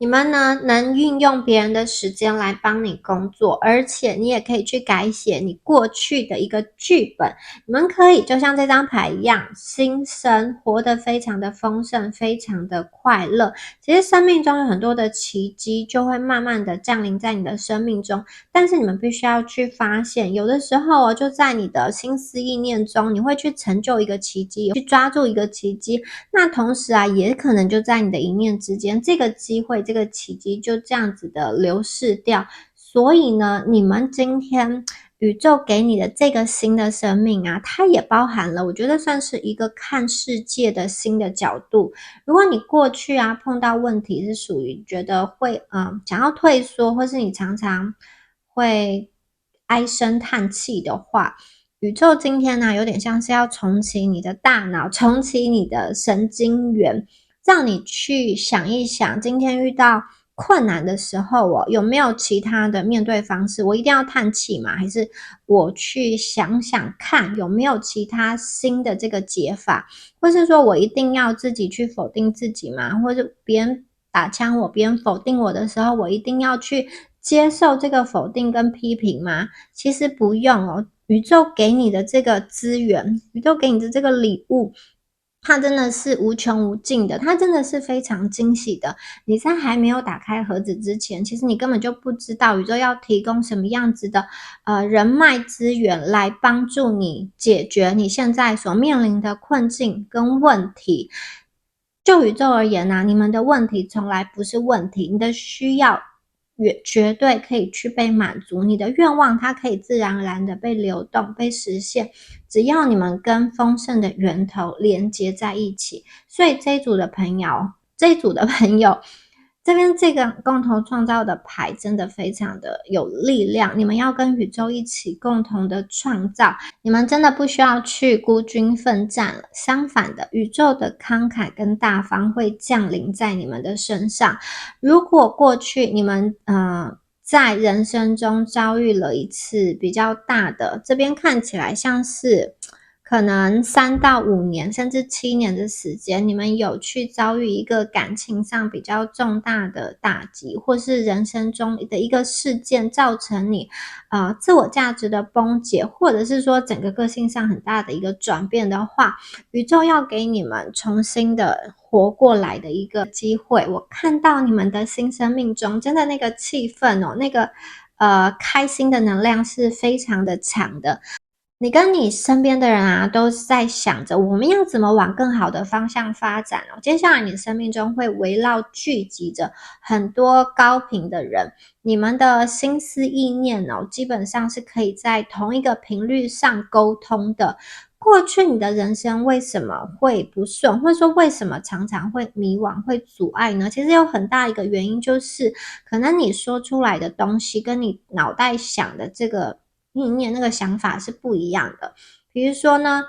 你们呢，能运用别人的时间来帮你工作，而且你也可以去改写你过去的一个剧本。你们可以就像这张牌一样，新生，活得非常的丰盛，非常的快乐。其实生命中有很多的奇迹就会慢慢的降临在你的生命中，但是你们必须要去发现，有的时候就在你的心思意念中，你会去成就一个奇迹，去抓住一个奇迹。那同时也可能就在你的一念之间，这个机会，这个奇迹就这样子的流逝掉。所以呢，你们今天宇宙给你的这个新的生命它也包含了，我觉得算是一个看世界的新的角度。如果你过去碰到问题是属于觉得会想要退缩，或是你常常会唉声叹气的话，宇宙今天有点像是要重启你的大脑，重启你的神经元，让你去想一想，今天遇到困难的时候有没有其他的面对方式？我一定要叹气吗？还是我去想想看有没有其他新的这个解法？或是说我一定要自己去否定自己吗？或是别人打枪我，别人否定我的时候，我一定要去接受这个否定跟批评吗？其实不用宇宙给你的这个资源，宇宙给你的这个礼物，它真的是无穷无尽的，它真的是非常惊喜的。你在还没有打开盒子之前，其实你根本就不知道宇宙要提供什么样子的人脉资源来帮助你解决你现在所面临的困境跟问题。就宇宙而言你们的问题从来不是问题，你的需要绝对可以去被满足，你的愿望它可以自然而然的被流动、被实现，只要你们跟丰盛的源头连接在一起。所以这一组的朋友，这边这个共同创造的牌真的非常的有力量，你们要跟宇宙一起共同的创造，你们真的不需要去孤军奋战了，相反的，宇宙的慷慨跟大方会降临在你们的身上。如果过去你们在人生中遭遇了一次比较大的，这边看起来像是可能3到5年甚至7年的时间，你们有去遭遇一个感情上比较重大的打击，或是人生中的一个事件造成你自我价值的崩解，或者是说整个个性上很大的一个转变的话，宇宙要给你们重新的活过来的一个机会。我看到你们的新生命中真的那个气氛那个开心的能量是非常的强的。你跟你身边的人都是在想着我们要怎么往更好的方向发展接下来你的生命中会围绕聚集着很多高频的人，你们的心思意念基本上是可以在同一个频率上沟通的。过去你的人生为什么会不顺，或者说为什么常常会迷惘、会阻碍呢？其实有很大一个原因就是可能你说出来的东西跟你脑袋想的这个意念那个想法是不一样的。比如说呢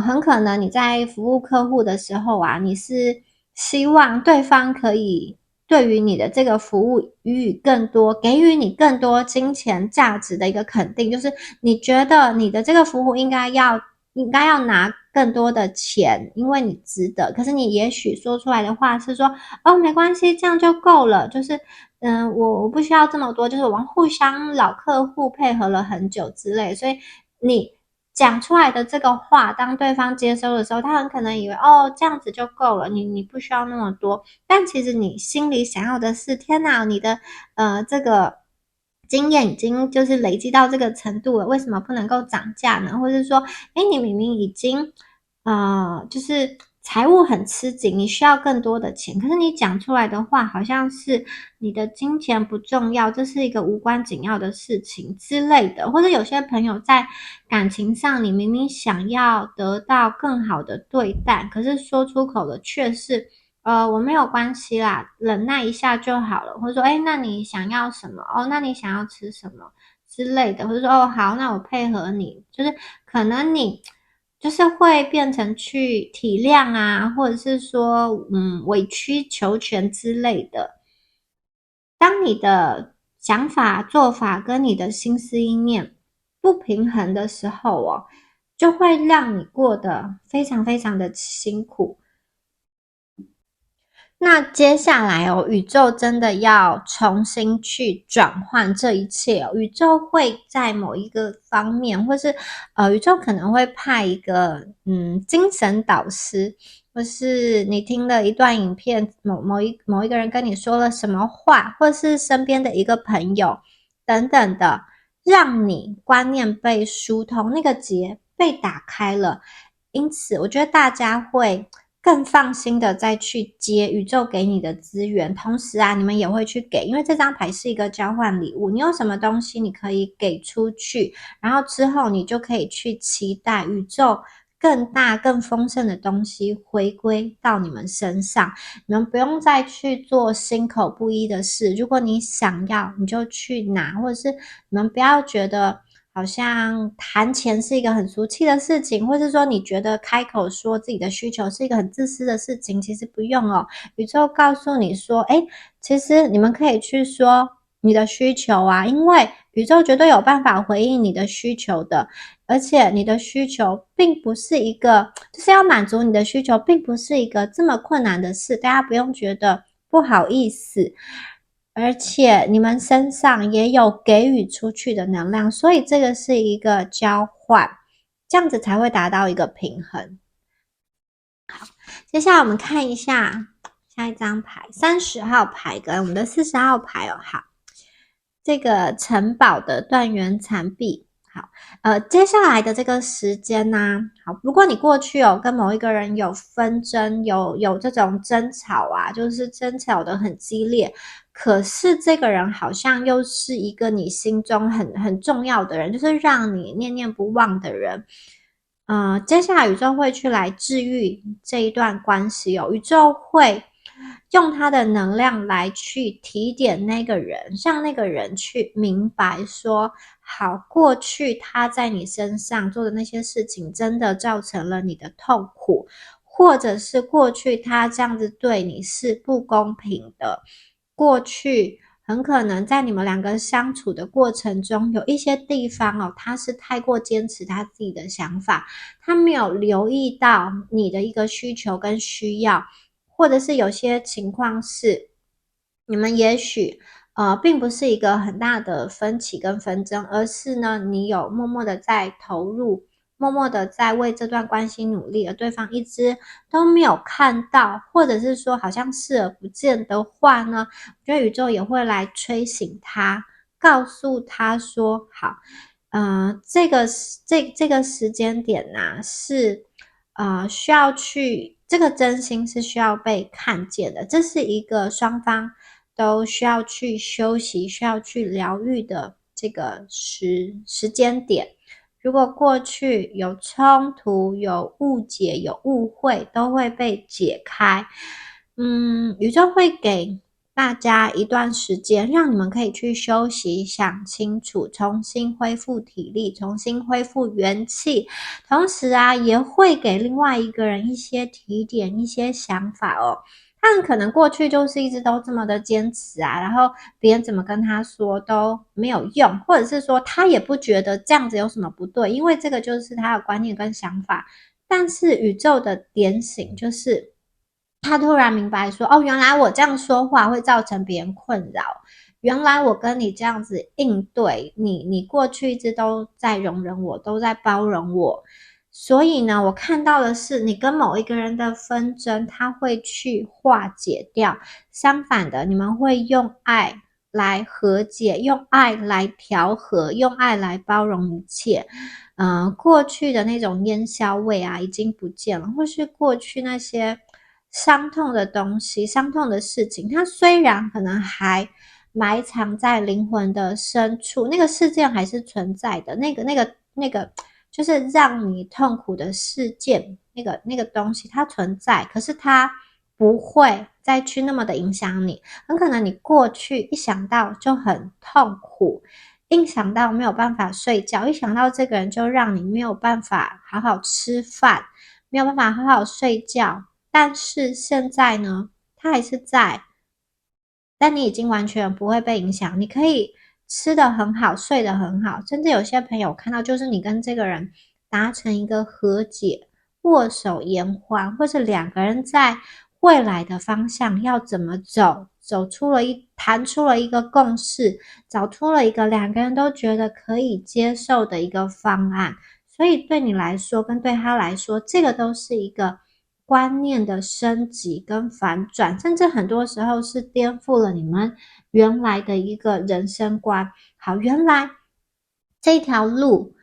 很可能你在服务客户的时候你是希望对方可以对于你的这个服务予以更多，给予你更多金钱价值的一个肯定，就是你觉得你的这个服务应该要拿更多的钱，因为你值得。可是你也许说出来的话是说没关系，这样就够了，就是我不需要这么多，就是我们互相老客户配合了很久之类。所以你讲出来的这个话，当对方接收的时候，他很可能以为这样子就够了，你不需要那么多。但其实你心里想要的是，天哪，你的这个经验已经就是累积到这个程度了，为什么不能够涨价呢？或者说你明明已经就是财务很吃紧，你需要更多的钱，可是你讲出来的话好像是你的金钱不重要，这是一个无关紧要的事情之类的。或者有些朋友在感情上，你明明想要得到更好的对待，可是说出口的却是我没有关系啦，忍耐一下就好了，或者说那你想要什么？那你想要吃什么之类的，或者说好，那我配合你，就是可能你就是会变成去体谅啊，或者是说委曲求全之类的。当你的想法做法跟你的心思意念不平衡的时候就会让你过得非常非常的辛苦。那接下来宇宙真的要重新去转换这一切宇宙会在某一个方面，或是宇宙可能会派一个精神导师，或是你听了一段影片，某一个人跟你说了什么话，或是身边的一个朋友等等的，让你观念被疏通，那个结被打开了。因此我觉得大家会更放心的再去接宇宙给你的资源，同时你们也会去给，因为这张牌是一个交换礼物，你有什么东西你可以给出去，然后之后你就可以去期待宇宙更大更丰盛的东西回归到你们身上，你们不用再去做心口不一的事，如果你想要你就去拿，或者是你们不要觉得好像谈钱是一个很俗气的事情，或是说你觉得开口说自己的需求是一个很自私的事情，其实不用宇宙告诉你说其实你们可以去说你的需求因为宇宙绝对有办法回应你的需求的，而且你的需求并不是一个就是要满足你的需求并不是一个这么困难的事，大家不用觉得不好意思，而且你们身上也有给予出去的能量，所以这个是一个交换，这样子才会达到一个平衡。好，接下来我们看一下下一张牌，30号牌跟我们的40号牌好，这个城堡的断垣残壁。好，接下来的这个时间好，如果你过去跟某一个人有纷争，有这种争吵就是争吵的很激烈，可是这个人好像又是一个你心中很重要的人，就是让你念念不忘的人。接下来宇宙会去来治愈这一段关系宇宙会用他的能量来去提点那个人，让那个人去明白说，好，过去他在你身上做的那些事情真的造成了你的痛苦，或者是过去他这样子对你是不公平的，过去很可能在你们两个相处的过程中，有一些地方他是太过坚持他自己的想法，他没有留意到你的一个需求跟需要，或者是有些情况是你们也许并不是一个很大的分歧跟纷争，而是呢你有默默的在投入，默默的在为这段关系努力，而对方一直都没有看到，或者是说好像视而不见的话呢，我觉得宇宙也会来催醒他，告诉他说好这个时间点是需要去这个真心是需要被看见的，这是一个双方都需要去休息，需要去疗愈的这个时间点。如果过去有冲突、有误解、有误会，都会被解开。宇宙会给大家一段时间，让你们可以去休息，想清楚，重新恢复体力，重新恢复元气。同时也会给另外一个人一些提点，一些想法他很可能过去就是一直都这么的坚持然后别人怎么跟他说都没有用，或者是说他也不觉得这样子有什么不对，因为这个就是他的观念跟想法。但是宇宙的点醒就是他突然明白说原来我这样说话会造成别人困扰，原来我跟你这样子应对你过去一直都在容忍我，都在包容我，所以呢我看到的是你跟某一个人的纷争他会去化解掉，相反的你们会用爱来和解，用爱来调和，用爱来包容一切。过去的那种烟硝味啊，已经不见了，或是过去那些伤痛的东西、伤痛的事情，它虽然可能还埋藏在灵魂的深处，那个事件还是存在的，那个，就是让你痛苦的事件，那个东西它存在，可是它不会再去那么的影响你。很可能你过去一想到就很痛苦，一想到没有办法睡觉，一想到这个人就让你没有办法好好吃饭，没有办法好好睡觉。但是现在呢，他还是在，但你已经完全不会被影响，你可以吃得很好，睡得很好，甚至有些朋友看到就是你跟这个人达成一个和解，握手言欢，或是两个人在未来的方向要怎么走，谈出了一个共识，找出了一个两个人都觉得可以接受的一个方案。所以对你来说跟对他来说，这个都是一个观念的升级跟反转，甚至很多时候是颠覆了你们原来的一个人生观。好，原来这条路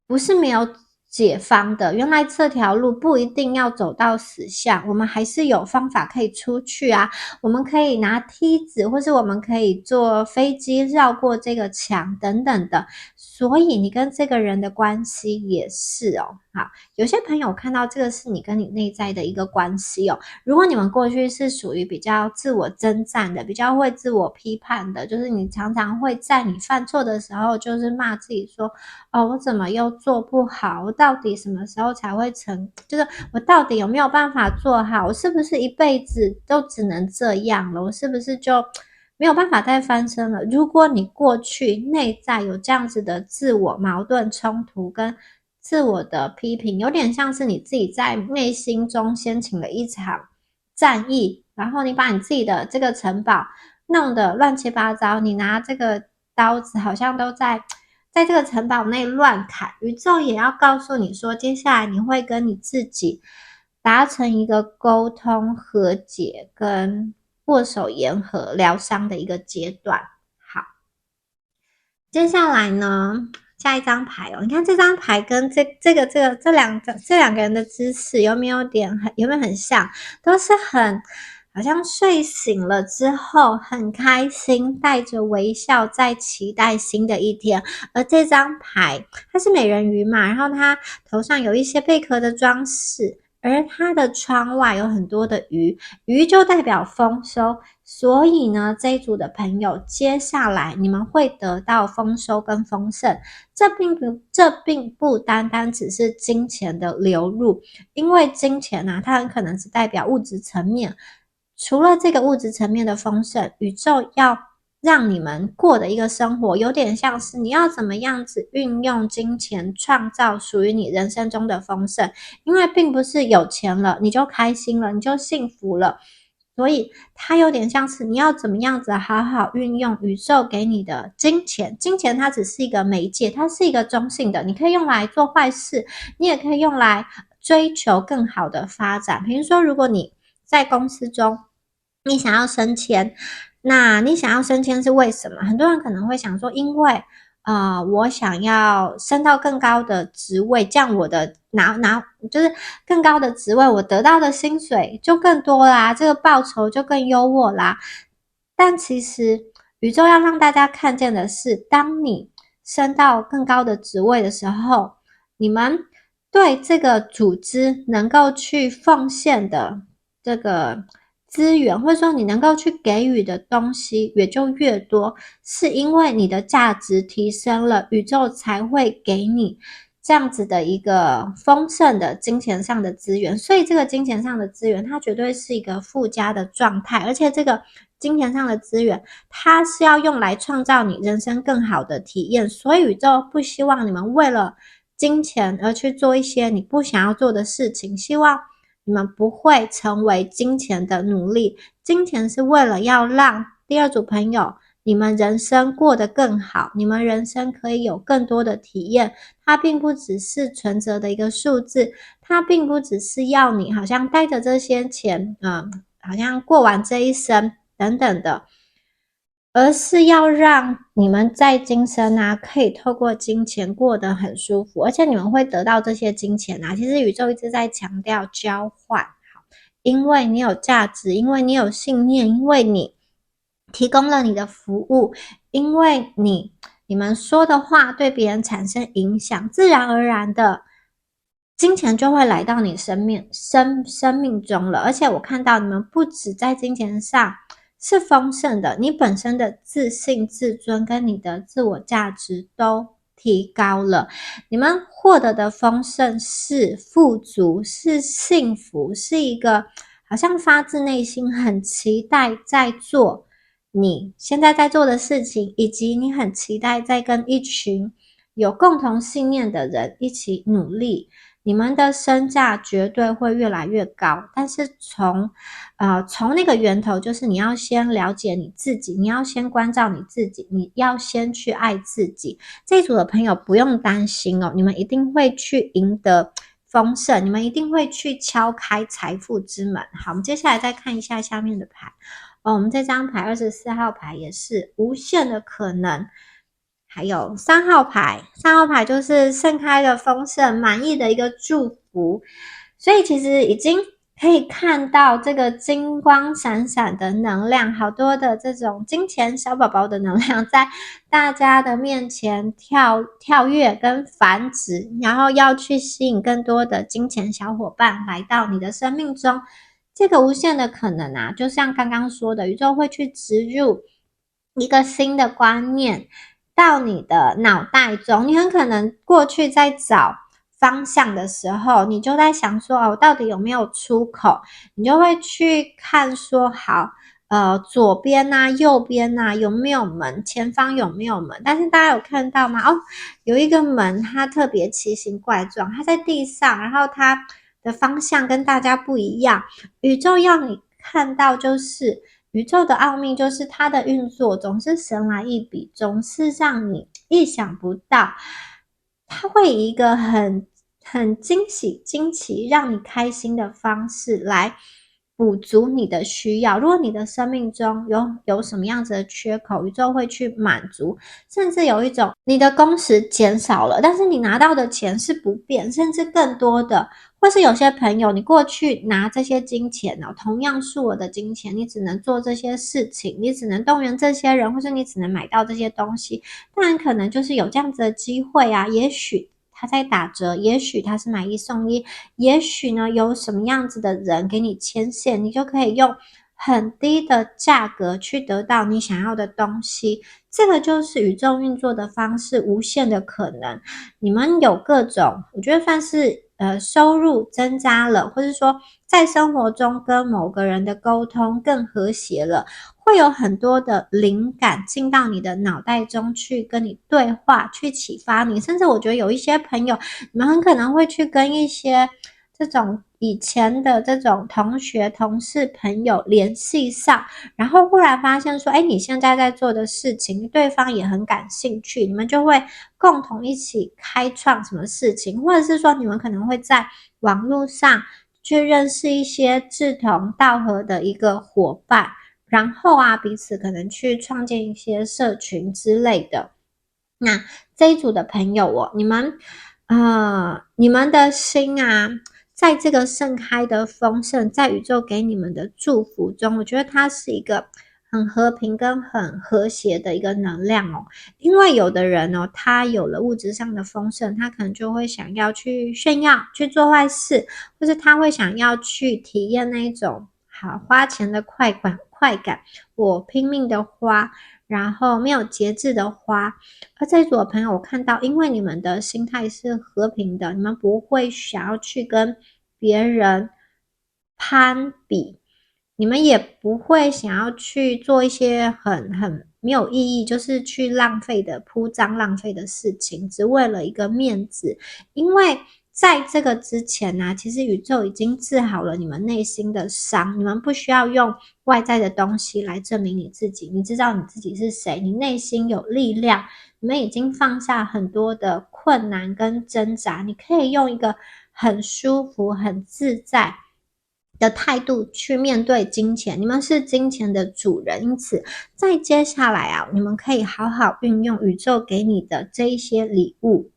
不是没有解方的，原来这条路不一定要走到死巷，我们还是有方法可以出去啊。我们可以拿梯子，或是我们可以坐飞机绕过这个墙等等的。所以你跟这个人的关系也是哦。好，有些朋友看到这个是你跟你内在的一个关系哦。如果你们过去是属于比较自我征战的，比较会自我批判的，就是你常常会在你犯错的时候，就是骂自己说，哦，我怎么又做不好？我到底什么时候才会成？就是我到底有没有办法做好？我是不是一辈子都只能这样了？我是不是就没有办法再翻身了？如果你过去内在有这样子的自我矛盾冲突跟自我的批评，有点像是你自己在内心中掀起了一场战役，然后你把你自己的这个城堡弄得乱七八糟，你拿这个刀子好像都在这个城堡内乱砍，宇宙也要告诉你说，接下来你会跟你自己达成一个沟通、和解跟握手言和、疗伤的一个阶段。好，接下来呢，下一张牌哦，你看这张牌跟这两个人的姿势有没有很像？都是很好像睡醒了之后很开心，带着微笑在期待新的一天。而这张牌它是美人鱼嘛，然后它头上有一些贝壳的装饰，而它的窗外有很多的鱼，鱼就代表丰收。所以呢，这一组的朋友，接下来你们会得到丰收跟丰盛。这并不单单只是金钱的流入，因为金钱啊，它很可能是代表物质层面。除了这个物质层面的丰盛，宇宙要让你们过的一个生活，有点像是你要怎么样子运用金钱，创造属于你人生中的丰盛。因为并不是有钱了你就开心了，你就幸福了。所以它有点像是你要怎么样子好好运用宇宙给你的金钱。金钱它只是一个媒介，它是一个中性的，你可以用来做坏事，你也可以用来追求更好的发展。比如说，如果你在公司中你想要升迁，那你想要升迁是为什么？很多人可能会想说，因为我想要升到更高的职位，这样我的就是更高的职位，我得到的薪水就更多啦，这个报酬就更优渥啦。但其实宇宙要让大家看见的是，当你升到更高的职位的时候，你们对这个组织能够去奉献的这个资源，或者说你能够去给予的东西也就越多，是因为你的价值提升了，宇宙才会给你这样子的一个丰盛的金钱上的资源。所以这个金钱上的资源它绝对是一个附加的状态，而且这个金钱上的资源它是要用来创造你人生更好的体验。所以宇宙不希望你们为了金钱而去做一些你不想要做的事情，希望你们不会成为金钱的奴隶。金钱是为了要让第二组朋友你们人生过得更好，你们人生可以有更多的体验。它并不只是存折的一个数字，它并不只是要你好像带着这些钱好像过完这一生等等的。而是要让你们在今生啊，可以透过金钱过得很舒服，而且你们会得到这些金钱啊。其实宇宙一直在强调交换，因为你有价值，因为你有信念，因为你提供了你的服务，因为你们说的话对别人产生影响，自然而然的，金钱就会来到你生命中了。而且我看到你们不止在金钱上是丰盛的，你本身的自信、自尊跟你的自我价值都提高了。你们获得的丰盛是富足，是幸福，是一个好像发自内心很期待在做你现在在做的事情，以及你很期待在跟一群有共同信念的人一起努力。你们的身价绝对会越来越高，但是从那个源头，就是你要先了解你自己，你要先关照你自己，你要先去爱自己。这一组的朋友不用担心哦，你们一定会去赢得丰盛，你们一定会去敲开财富之门。好，我们接下来再看一下下面的牌。我们这张牌24号牌也是无限的可能。还有3号牌，3号牌就是盛开的丰盛，满意的一个祝福。所以其实已经可以看到这个金光闪闪的能量，好多的这种金钱小宝宝的能量在大家的面前跳跃跟繁殖，然后要去吸引更多的金钱小伙伴来到你的生命中。这个无限的可能啊，就像刚刚说的，宇宙会去植入一个新的观念到你的脑袋中。你很可能过去在找方向的时候，你就在想说，我到底有没有出口？你就会去看说，好，左边啊，右边啊，有没有门？前方有没有门？但是大家有看到吗？有一个门，它特别奇形怪状，它在地上，然后它的方向跟大家不一样。宇宙要你看到，就是宇宙的奥秘，就是它的运作总是神来一笔，总是让你意想不到。它会以一个很惊喜、惊奇，让你开心的方式来补足你的需要。如果你的生命中有什么样子的缺口，宇宙会去满足。甚至有一种你的工时减少了，但是你拿到的钱是不变，甚至更多的。或是有些朋友，你过去拿这些金钱同样数额的金钱，你只能做这些事情，你只能动员这些人，或是你只能买到这些东西。当然可能就是有这样子的机会啊，也许他在打折，也许他是买一送一，也许呢有什么样子的人给你牵线，你就可以用很低的价格去得到你想要的东西。这个就是宇宙运作的方式，无限的可能。你们有各种，我觉得算是收入增加了，或是说在生活中跟某个人的沟通更和谐了，会有很多的灵感进到你的脑袋中去跟你对话，去启发你。甚至我觉得有一些朋友，你们很可能会去跟一些这种以前的这种同学、同事、朋友联系上，然后忽然发现说，你现在在做的事情，对方也很感兴趣，你们就会共同一起开创什么事情，或者是说你们可能会在网络上去认识一些志同道合的一个伙伴，然后彼此可能去创建一些社群之类的。那这一组的朋友你们的心在这个盛开的丰盛，在宇宙给你们的祝福中，我觉得它是一个很和平跟很和谐的一个能量哦。因为有的人他有了物质上的丰盛，他可能就会想要去炫耀，去做坏事，或是他会想要去体验那一种好花钱的快感，我拼命的花，然后没有节制的花。而这一组的朋友，我看到，因为你们的心态是和平的，你们不会想要去跟别人攀比，你们也不会想要去做一些很没有意义，就是去浪费的铺张浪费的事情，只为了一个面子。因为在这个之前其实宇宙已经治好了你们内心的伤，你们不需要用外在的东西来证明你自己，你知道你自己是谁，你内心有力量，你们已经放下很多的困难跟挣扎，你可以用一个很舒服、很自在的态度去面对金钱，你们是金钱的主人，因此在接下来啊，你们可以好好运用宇宙给你的这一些礼物。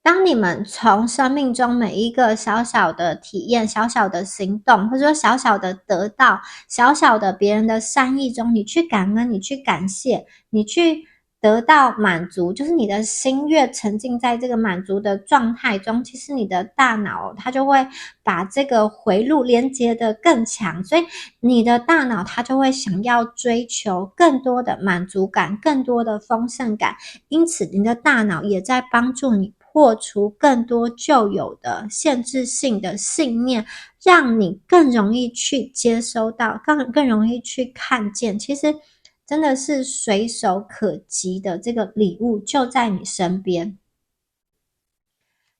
当你们从生命中每一个小小的体验、小小的行动，或者说小小的得到、小小的别人的善意中，你去感恩，你去感谢，你去得到满足，就是你的心越沉浸在这个满足的状态中，其实你的大脑它就会把这个回路连接得更强，所以你的大脑它就会想要追求更多的满足感、更多的丰盛感，因此你的大脑也在帮助你破除更多旧有的限制性的信念，让你更容易去接收到，更容易去看见，其实真的是随手可及的这个礼物就在你身边。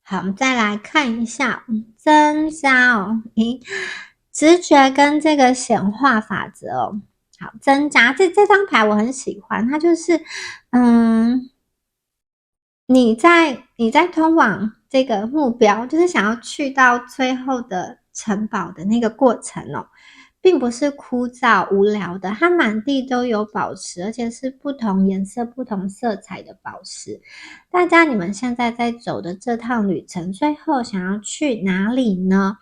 好，我们再来看一下增加直觉跟这个显化法则哦。好，增加这张牌我很喜欢，它就是你在通往这个目标，就是想要去到最后的城堡的那个过程哦，并不是枯燥无聊的，它满地都有宝石，而且是不同颜色、不同色彩的宝石。大家你们现在在走的这趟旅程，最后想要去哪里呢？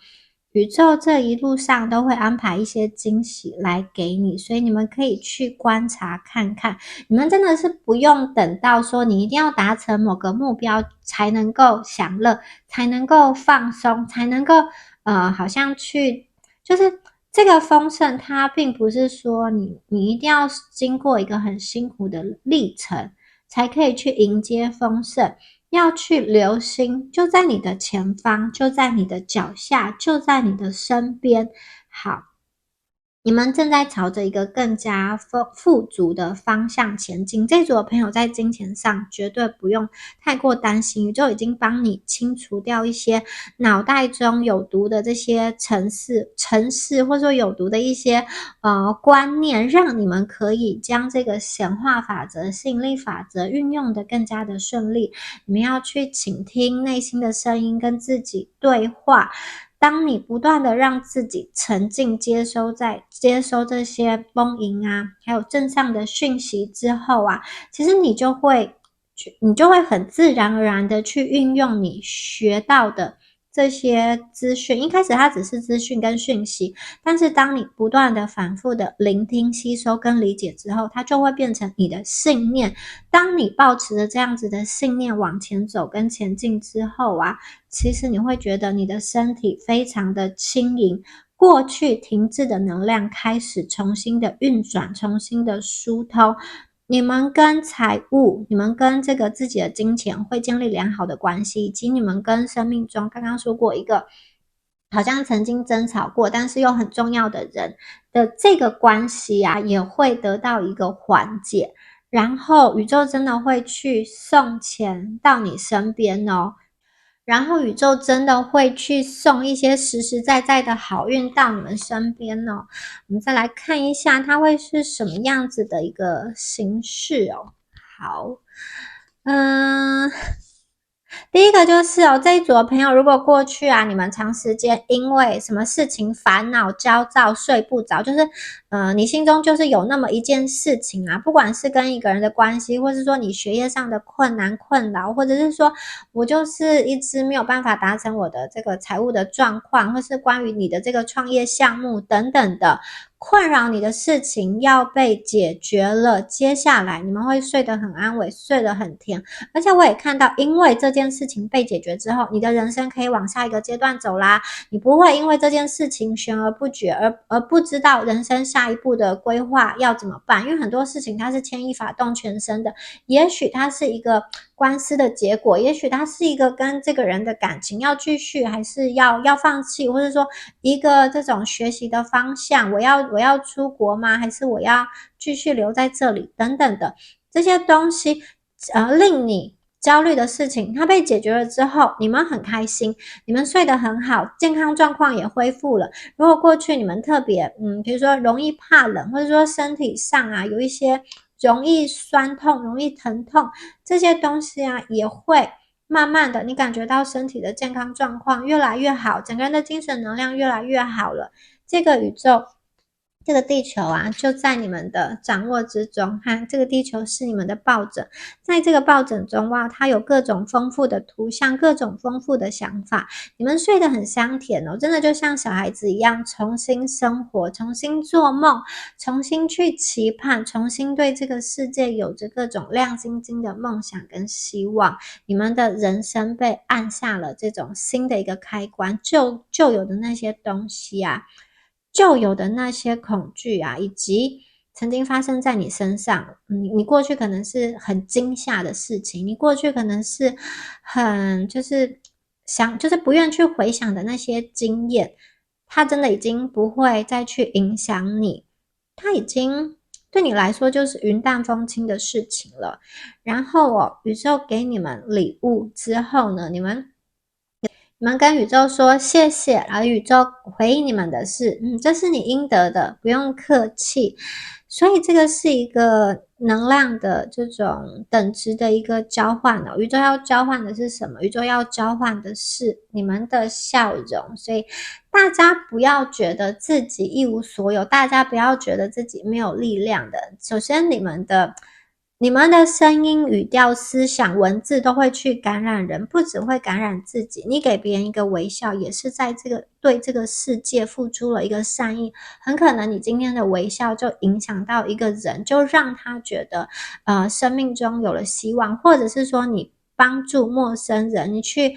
宇宙这一路上都会安排一些惊喜来给你，所以你们可以去观察看看。你们真的是不用等到说你一定要达成某个目标才能够享乐，才能够放松，才能够好像去就是这个丰盛，它并不是说你一定要经过一个很辛苦的历程才可以去迎接丰盛。要去留心，就在你的前方，就在你的脚下，就在你的身边。好，你们正在朝着一个更加富足的方向前进。这组的朋友在金钱上绝对不用太过担心，宇宙已经帮你清除掉一些脑袋中有毒的这些程式，或者说有毒的一些观念，让你们可以将这个显化法则、吸引力法则运用的更加的顺利。你们要去倾听内心的声音，跟自己对话。当你不断的让自己沉浸接收这些丰盈啊，还有正向的讯息之后啊，其实你就会很自然而然的去运用你学到的这些资讯。一开始它只是资讯跟讯息，但是当你不断的反复的聆听、吸收跟理解之后，它就会变成你的信念。当你抱持着这样子的信念往前走跟前进之后啊，其实你会觉得你的身体非常的轻盈，过去停滞的能量开始重新的运转，重新的疏通。你们跟财务，你们跟这个自己的金钱会建立良好的关系，以及你们跟生命中刚刚说过一个好像曾经争吵过，但是又很重要的人的这个关系啊，也会得到一个缓解。然后宇宙真的会去送钱到你身边哦，然后宇宙真的会去送一些实实在在的好运到你们身边哦。我们再来看一下，它会是什么样子的一个形式哦。好，第一个就是这一组的朋友，如果过去啊，你们长时间因为什么事情烦恼、焦躁、睡不着，就是你心中就是有那么一件事情啊，不管是跟一个人的关系，或是说你学业上的困难、困扰，或者是说我就是一直没有办法达成我的这个财务的状况，或是关于你的这个创业项目等等的困扰你的事情要被解决了，接下来你们会睡得很安稳，睡得很甜。而且我也看到，因为这件事情被解决之后，你的人生可以往下一个阶段走啦。你不会因为这件事情悬而不决，而不知道人生下一步的规划要怎么办。因为很多事情它是牵一发动全身的，也许它是一个官司的结果，也许它是一个跟这个人的感情要继续，还是要放弃，或者说一个这种学习的方向，我要出国吗？还是我要继续留在这里等等的这些东西。令你焦虑的事情，它被解决了之后，你们很开心，你们睡得很好，健康状况也恢复了。如果过去你们特别比如说容易怕冷，或者说身体上啊有一些容易酸痛、容易疼痛，这些东西啊也会慢慢的你感觉到身体的健康状况越来越好，整个人的精神能量越来越好了，这个宇宙这个地球啊，就在你们的掌握之中，这个地球是你们的抱枕，在这个抱枕中，哇，它有各种丰富的图像，各种丰富的想法，你们睡得很香甜哦，真的就像小孩子一样，重新生活，重新做梦，重新去期盼，重新对这个世界有着各种亮晶晶的梦想跟希望，你们的人生被按下了这种新的一个开关，旧有的那些东西啊，旧有的那些恐惧啊，以及曾经发生在你身上，你过去可能是很惊吓的事情，你过去可能是很就是不愿去回想的那些经验，它真的已经不会再去影响你，它已经对你来说就是云淡风轻的事情了。然后宇宙给你们礼物之后呢，你们跟宇宙说谢谢，然后宇宙回应你们的是，这是你应得的，不用客气。所以这个是一个能量的这种等值的一个交换哦。宇宙要交换的是什么？宇宙要交换的是你们的笑容。所以大家不要觉得自己一无所有，大家不要觉得自己没有力量的。首先你们的声音、语调、思想、文字都会去感染人，不只会感染自己。你给别人一个微笑，也是在对这个世界付出了一个善意。很可能你今天的微笑就影响到一个人，就让他觉得，生命中有了希望，或者是说你帮助陌生人，你去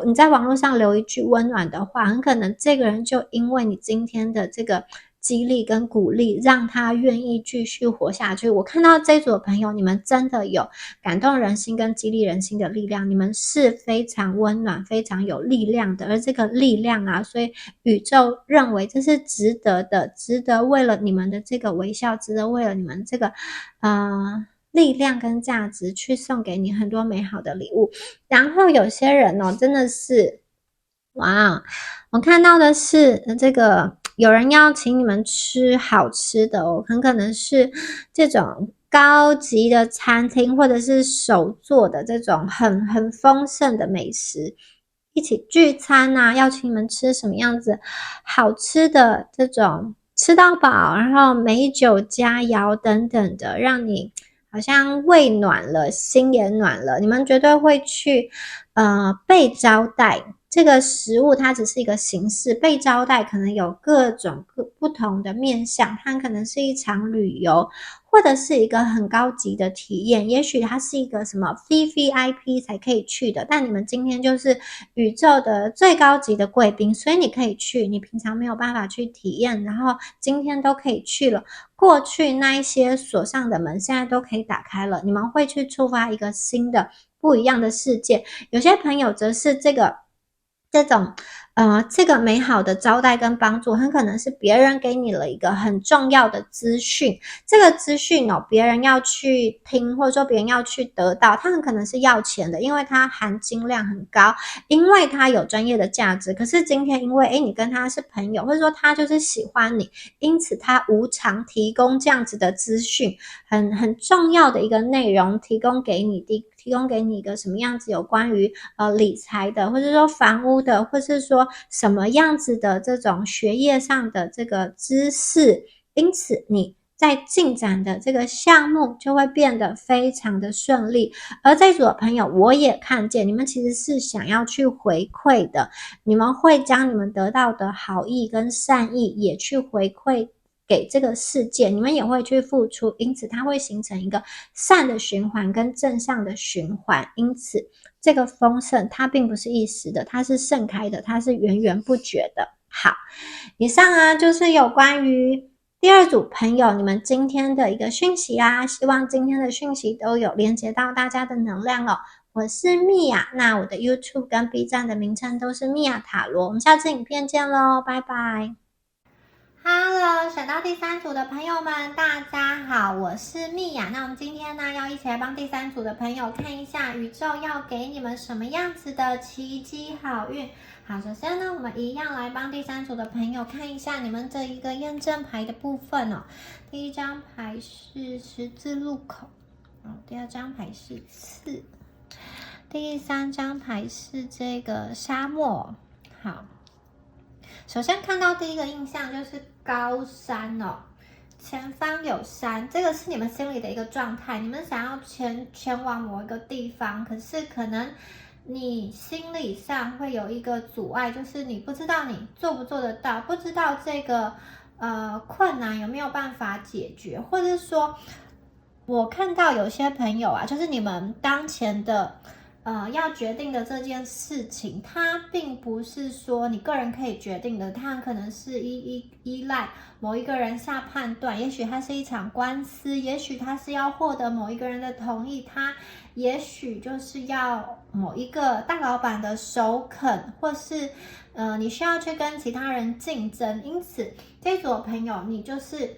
你在网络上留一句温暖的话，很可能这个人就因为你今天的这个激励跟鼓励，让他愿意继续活下去。我看到这一组的朋友，你们真的有感动人心跟激励人心的力量，你们是非常温暖、非常有力量的。而这个力量啊，所以宇宙认为这是值得的，值得为了你们的这个微笑，值得为了你们这个力量跟价值去送给你很多美好的礼物。然后有些人真的是哇，我看到的是这个有人要请你们吃好吃的哦，很可能是这种高级的餐厅，或者是手做的这种很丰盛的美食，一起聚餐啊，要请你们吃什么样子好吃的这种吃到饱，然后美酒佳肴等等的，让你好像胃暖了，心也暖了，你们绝对会去被招待。这个食物它只是一个形式，被招待可能有各种不同的面向，它可能是一场旅游，或者是一个很高级的体验，也许它是一个什么 VVIP 才可以去的，但你们今天就是宇宙的最高级的贵宾，所以你可以去，你平常没有办法去体验，然后今天都可以去了。过去那一些锁上的门现在都可以打开了，你们会去触发一个新的不一样的世界。有些朋友则是这个美好的招待跟帮助，很可能是别人给你了一个很重要的资讯，这个资讯别人要去听，或者说别人要去得到，他很可能是要钱的，因为它含金量很高，因为它有专业的价值。可是今天因为你跟他是朋友，或者说他就是喜欢你，因此他无偿提供这样子的资讯，很重要的一个内容提供给你一个什么样子有关于理财的，或者说房屋的，或是说什么样子的这种学业上的这个知识，因此你在进展的这个项目就会变得非常的顺利。而这组的朋友我也看见你们其实是想要去回馈的，你们会将你们得到的好意跟善意也去回馈给这个世界，你们也会去付出，因此它会形成一个善的循环跟正向的循环。因此这个丰盛它并不是一时的，它是盛开的，它是源源不绝的。好，以上啊就是有关于第二组朋友你们今天的一个讯息啊，希望今天的讯息都有连接到大家的能量哦。我是蜜雅，那我的 YouTube 跟 B 站的名称都是蜜雅塔罗，我们下次影片见咯，拜拜。Hello，选到第三组的朋友们，大家好，我是蜜雅。那我们今天呢，要一起来帮第三组的朋友看一下宇宙要给你们什么样子的奇迹好运。好，首先呢，我们一样来帮第三组的朋友看一下你们这一个验证牌的部分哦。第一张牌是十字路口，第二张牌是刺。第3张牌是这个沙漠。好，首先看到第一个印象就是高山哦，前方有山，这个是你们心里的一个状态，你们想要前往某一个地方，可是可能你心理上会有一个阻碍，就是你不知道你做不做得到，不知道这个困难有没有办法解决，或者是说，我看到有些朋友啊，就是你们当前的要决定的这件事情，它并不是说你个人可以决定的，它可能是依赖某一个人下判断，也许它是一场官司，也许它是要获得某一个人的同意，它也许就是要某一个大老板的首肯，或是你需要去跟其他人竞争，因此这组朋友你就是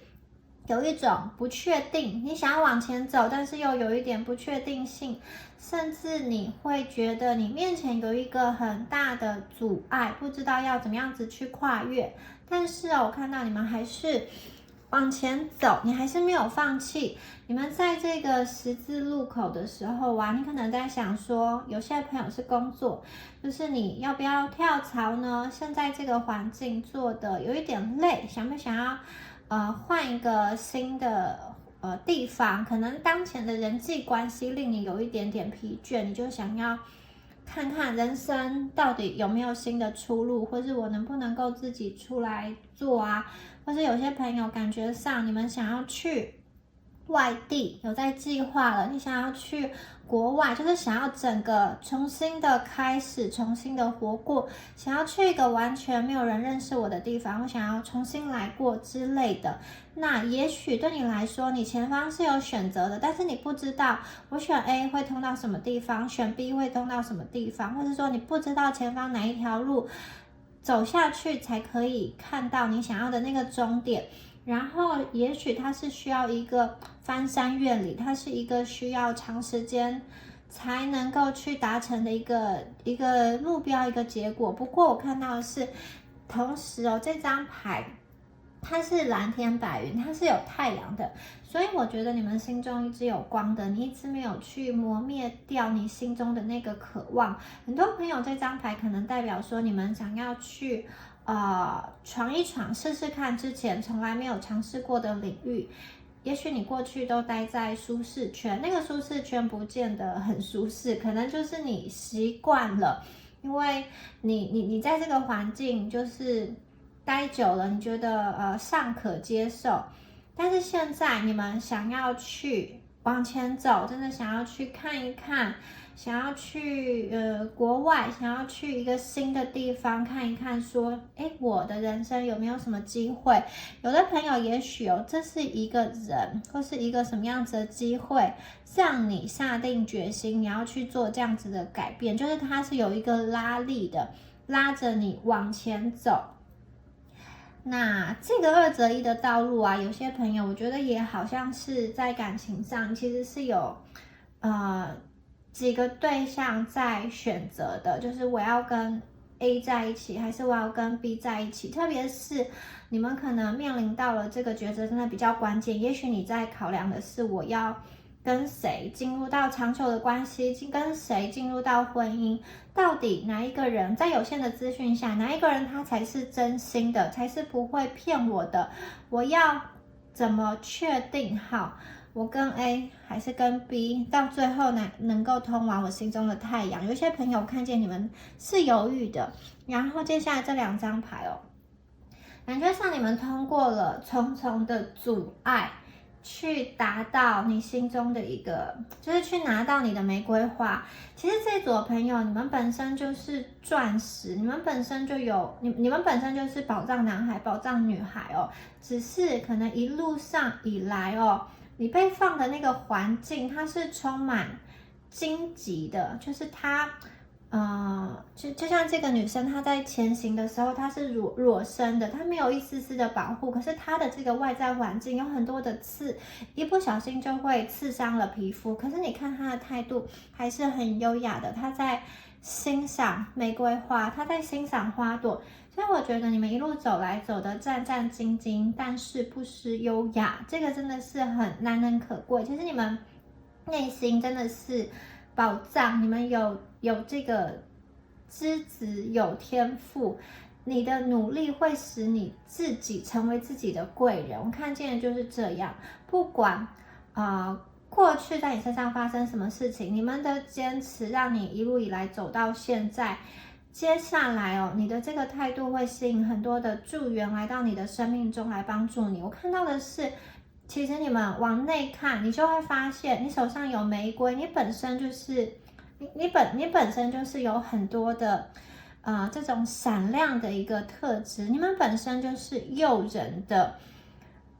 有一种不确定，你想要往前走，但是又有一点不确定性，甚至你会觉得你面前有一个很大的阻碍，不知道要怎么样子去跨越。但是我看到你们还是往前走，你还是没有放弃。你们在这个十字路口的时候啊，你可能在想说，有些朋友是工作，就是你要不要跳槽呢？现在这个环境做的有一点累，想不想要换一个新的地方？可能当前的人际关系令你有一点点疲倦，你就想要看看人生到底有没有新的出路，或是我能不能够自己出来做啊？或是有些朋友感觉上你们想要去外地，有在计划了，你想要去国外，就是想要整个重新的开始，重新的活过，想要去一个完全没有人认识我的地方，我想要重新来过之类的。那也许对你来说，你前方是有选择的，但是你不知道我选 A 会通到什么地方，选 B 会通到什么地方，或者说你不知道前方哪一条路走下去才可以看到你想要的那个终点。然后也许它是需要一个翻山越岭，它是一个需要长时间才能够去达成的一个目标，一个结果。不过我看到的是，同时这张牌它是蓝天白云，它是有太阳的，所以我觉得你们心中一直有光的，你一直没有去磨灭掉你心中的那个渴望。很多朋友这张牌可能代表说你们想要去闯一闯，试试看之前从来没有尝试过的领域。也许你过去都待在舒适圈，那个舒适圈不见得很舒适，可能就是你习惯了，因为你在这个环境就是待久了，你觉得尚可接受。但是现在你们想要去往前走，真的想要去看一看，想要去国外，想要去一个新的地方看一看，说，我的人生有没有什么机会？有的朋友也许这是一个人或是一个什么样子的机会，让你下定决心你要去做这样子的改变，就是它是有一个拉力的，拉着你往前走。那这个2择1的道路啊，有些朋友我觉得也好像是在感情上其实是有几个对象在选择的，就是我要跟 A 在一起，还是我要跟 B 在一起。特别是你们可能面临到了这个抉择真的比较关键，也许你在考量的是我要跟谁进入到长久的关系，跟谁进入到婚姻，到底哪一个人在有限的资讯下，哪一个人他才是真心的，才是不会骗我的？我要怎么确定好我跟 A 还是跟 B 到最后能够通往我心中的太阳？有些朋友看见你们是犹豫的，然后接下来这2张牌感觉上你们通过了重重的阻碍，去达到你心中的一个，就是去拿到你的玫瑰花。其实这组的朋友，你们本身就是钻石，你们本身就有，你们本身就是宝藏男孩、宝藏女孩只是可能一路上以来你被放的那个环境，它是充满荆棘的，就是它。就像这个女生，她在前行的时候，她是裸身的，她没有一丝丝的保护，可是她的这个外在环境有很多的刺，一不小心就会刺伤了皮肤。可是你看她的态度还是很优雅的，她在欣赏玫瑰花，她在欣赏花朵。所以我觉得你们一路走来走的战战兢兢，但是不失优雅，这个真的是很难能可贵。其实你们内心真的是宝藏，你们有这个资质，有天赋，你的努力会使你自己成为自己的贵人。我看见的就是这样，不管过去在你身上发生什么事情，你们的坚持让你一路以来走到现在。接下来你的这个态度会吸引很多的助缘来到你的生命中来帮助你。我看到的是，其实你们往内看，你就会发现，你手上有玫瑰，你本身就是你本身就是有很多的这种闪亮的一个特质，你们本身就是诱人的。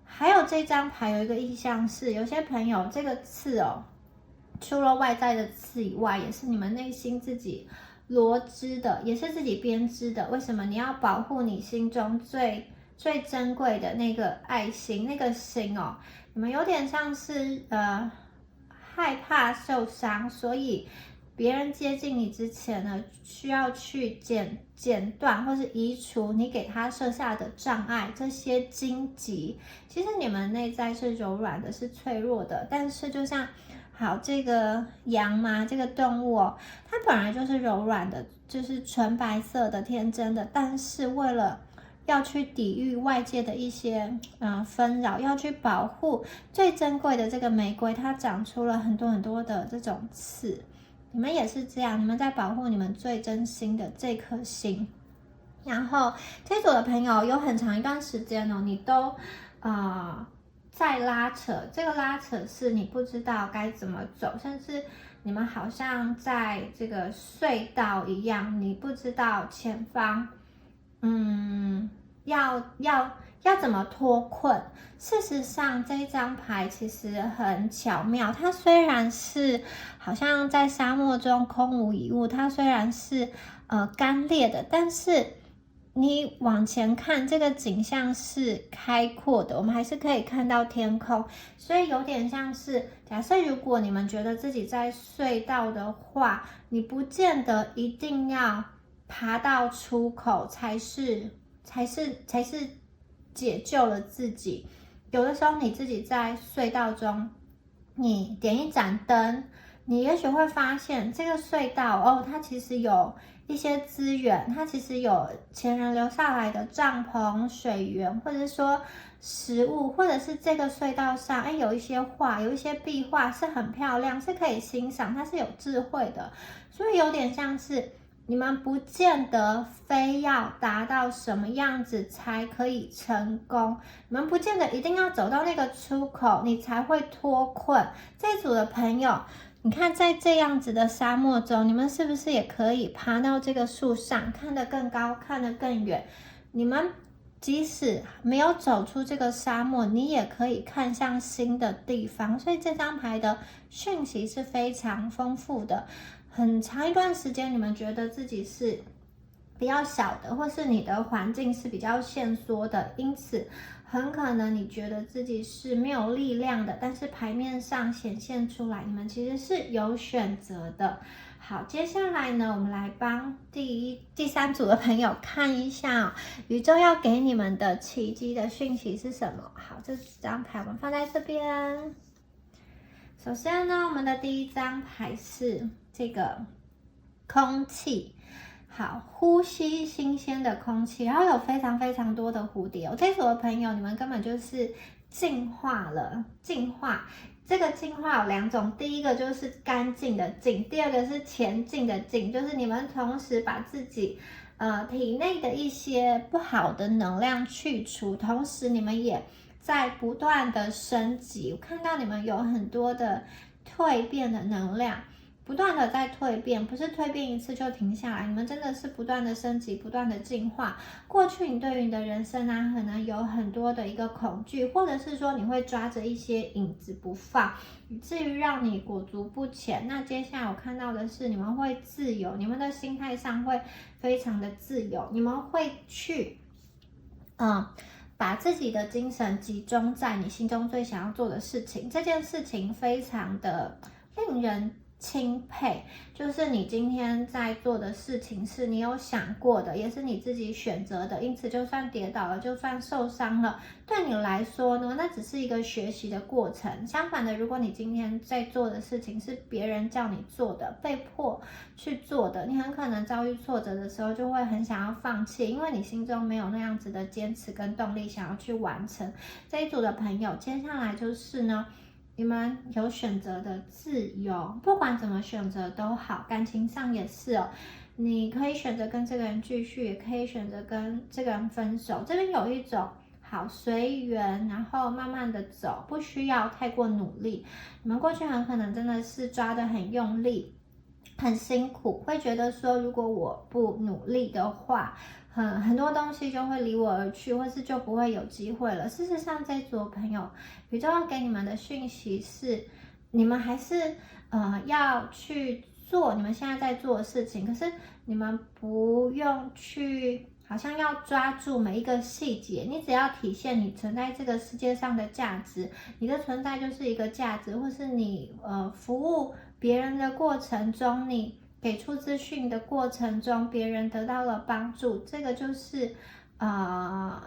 还有这张牌有一个意象是，有些朋友这个刺除了外在的刺以外，也是你们内心自己罗织的，也是自己编织的。为什么？你要保护你心中最珍贵的那个爱心，那个心你们有点像是害怕受伤，所以别人接近你之前呢，需要去剪断或是移除你给他设下的障碍，这些荆棘。其实你们内在是柔软的，是脆弱的，但是就像这个羊嘛，这个动物它本来就是柔软的，就是纯白色的、天真的，但是为了要去抵御外界的一些纷扰，要去保护最珍贵的这个玫瑰，它长出了很多的这种刺。你们也是这样，你们在保护你们最真心的这颗心。然后这组的朋友有很长一段时间你都在拉扯，这个拉扯是你不知道该怎么走，甚至你们好像在这个隧道一样，你不知道前方要怎么脱困。事实上这张牌其实很巧妙，它虽然是好像在沙漠中空无一物，它虽然是干裂的，但是你往前看，这个景象是开阔的，我们还是可以看到天空，所以有点像是，假设如果你们觉得自己在隧道的话，你不见得一定要爬到出口才是解救了自己。有的时候你自己在隧道中，你点一盏灯，你也许会发现这个隧道它其实有一些资源，它其实有前人留下来的帐篷、水源，或者说食物，或者是这个隧道上有一些画，有一些壁画是很漂亮，是可以欣赏，它是有智慧的。所以有点像是你们不见得非要达到什么样子才可以成功，你们不见得一定要走到那个出口你才会脱困。这组的朋友，你看在这样子的沙漠中，你们是不是也可以爬到这个树上，看得更高，看得更远？你们即使没有走出这个沙漠，你也可以看向新的地方。所以这张牌的讯息是非常丰富的。很长一段时间你们觉得自己是比较小的，或是你的环境是比较限缩的，因此很可能你觉得自己是没有力量的，但是牌面上显现出来，你们其实是有选择的。好，接下来呢，我们来帮第三组的朋友看一下宇宙要给你们的奇迹的讯息是什么。好，这张牌我们放在这边。首先呢，我们的第一张牌是这个空气。好，呼吸新鲜的空气，然后有非常多的蝴蝶。这组的朋友，你们根本就是进化了。进化，这个进化有两种，第一个就是干净的净，第二个是前进的进，就是你们同时把自己体内的一些不好的能量去除，同时你们也在不断的升级。我看到你们有很多的蜕变的能量，不断的在蜕变，不是蜕变一次就停下来，你们真的是不断的升级，不断的进化。过去你对于你的人生可能有很多的一个恐惧，或者是说你会抓着一些影子不放，以至于让你裹足不前。那接下来我看到的是你们会自由，你们的心态上会非常的自由，你们会去把自己的精神集中在你心中最想要做的事情，这件事情非常的令人钦佩，就是你今天在做的事情是你有想过的，也是你自己选择的，因此就算跌倒了，就算受伤了，对你来说呢，那只是一个学习的过程。相反的，如果你今天在做的事情是别人叫你做的，被迫去做的，你很可能遭遇挫折的时候就会很想要放弃，因为你心中没有那样子的坚持跟动力想要去完成。这一组的朋友，接下来就是呢，你们有选择的自由，不管怎么选择都好，感情上也是哦。你可以选择跟这个人继续，也可以选择跟这个人分手。这边有一种好随缘，然后慢慢的走，不需要太过努力。你们过去很可能真的是抓得很用力，很辛苦，会觉得说，如果我不努力的话，很多东西就会离我而去，或是就不会有机会了。事实上，这组朋友，宇宙要给你们的讯息是，你们还是要去做你们现在在做的事情，可是你们不用去好像要抓住每一个细节，你只要体现你存在这个世界上的价值，你的存在就是一个价值，或是你服务别人的过程中，你给出资讯的过程中，别人得到了帮助，这个就是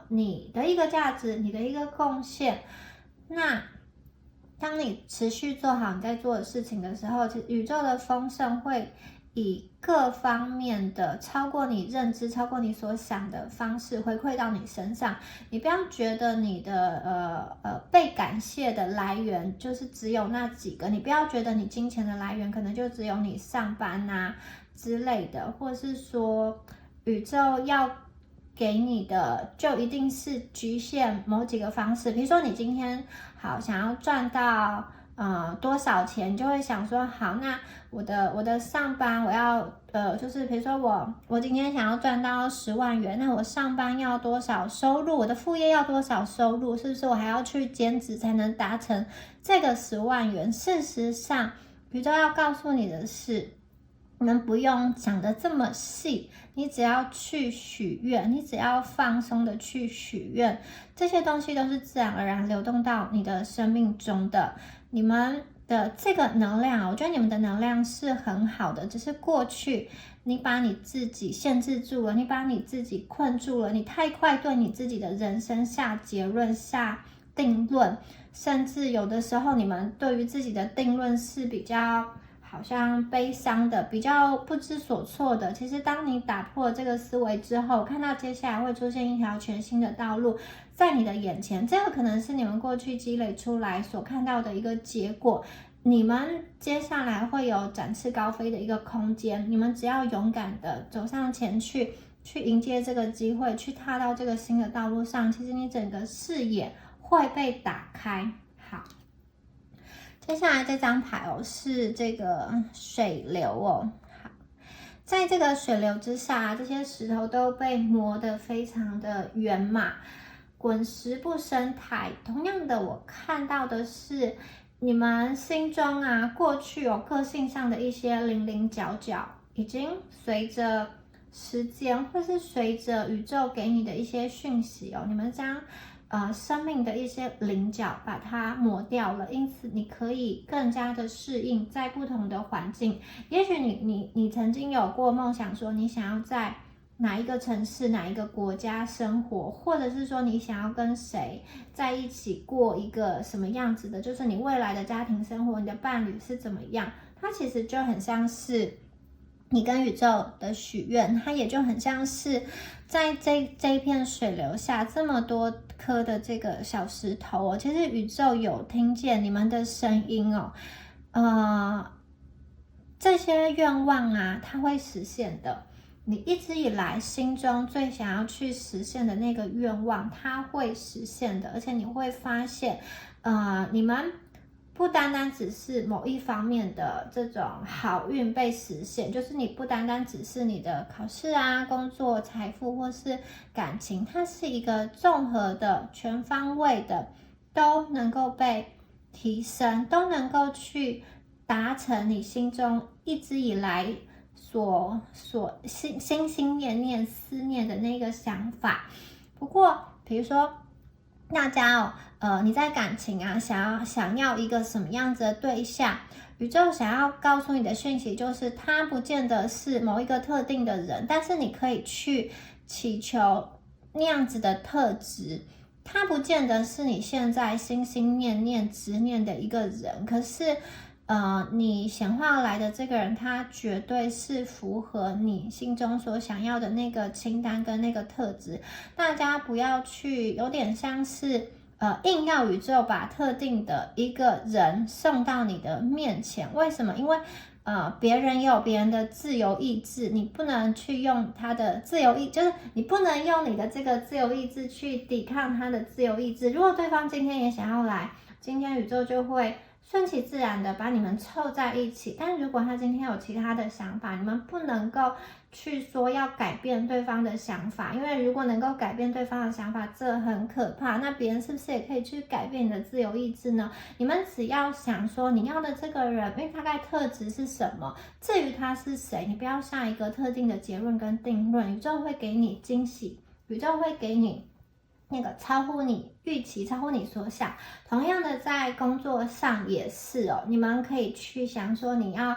你的一个价值，你的一个贡献。那当你持续做好你在做的事情的时候，宇宙的丰盛会以各方面的超过你认知、超过你所想的方式回馈到你身上。你不要觉得你的被感谢的来源就是只有那几个，你不要觉得你金钱的来源可能就只有你上班啊之类的，或是说宇宙要给你的就一定是局限某几个方式。比如说你今天好想要赚到多少钱，你就会想说好，那我的上班我要就是比如说我今天想要赚到10万元，那我上班要多少收入，我的副业要多少收入，是不是我还要去兼职才能达成这个10万元？事实上宇宙要告诉你的是，你们不用想得这么细，你只要去许愿，你只要放松的去许愿，这些东西都是自然而然流动到你的生命中的。你们的这个能量，我觉得你们的能量是很好的，只是过去你把你自己限制住了，你把你自己困住了，你太快对你自己的人生下结论、下定论，甚至有的时候你们对于自己的定论是比较好像悲伤的，比较不知所措的。其实当你打破这个思维之后，看到接下来会出现一条全新的道路在你的眼前，这个可能是你们过去积累出来所看到的一个结果。你们接下来会有展翅高飞的一个空间，你们只要勇敢的走上前去，去迎接这个机会，去踏到这个新的道路上，其实你整个视野会被打开。好，接下来这张牌是这个水流哦。好，在这个水流之下，这些石头都被磨得非常的圆满，滚石不生苔。同样的，我看到的是你们心中过去有个性上的一些棱棱角角，已经随着时间或是随着宇宙给你的一些讯息你们将生命的一些棱角把它磨掉了，因此你可以更加的适应在不同的环境。也许你曾经有过梦想说你想要在哪一个城市、哪一个国家生活，或者是说你想要跟谁在一起过一个什么样子的，就是你未来的家庭生活，你的伴侣是怎么样，它其实就很像是你跟宇宙的许愿，它也就很像是在这一片水流下这么多颗的这个小石头其实宇宙有听见你们的声音这些愿望它会实现的。你一直以来心中最想要去实现的那个愿望，它会实现的，而且你会发现你们不单单只是某一方面的这种好运被实现，就是你不单单只是你的考试工作、财富或是感情，它是一个综合的、全方位的，都能够被提升，都能够去达成你心中一直以来所心念思念的那个想法。不过比如说大家你在感情啊，想要一个什么样子的对象？宇宙想要告诉你的讯息就是，他不见得是某一个特定的人，但是你可以去祈求那样子的特质。他不见得是你现在心心念念执念的一个人，可是你显化来的这个人，他绝对是符合你心中所想要的那个清单跟那个特质。大家不要去有点像是硬要宇宙把特定的一个人送到你的面前。为什么？因为别人也有别人的自由意志，你不能去用他的自由意，就是你不能用你的这个自由意志去抵抗他的自由意志。如果对方今天也想要来，今天宇宙就会顺其自然的把你们凑在一起。但如果他今天有其他的想法，你们不能够去说要改变对方的想法，因为如果能够改变对方的想法，这很可怕。那别人是不是也可以去改变你的自由意志呢？你们只要想说你要的这个人，因为大概特质是什么，至于他是谁，你不要下一个特定的结论跟定论。宇宙会给你惊喜，宇宙会给你那个超乎你预期，超乎你所想。同样的，在工作上也是你们可以去想说你要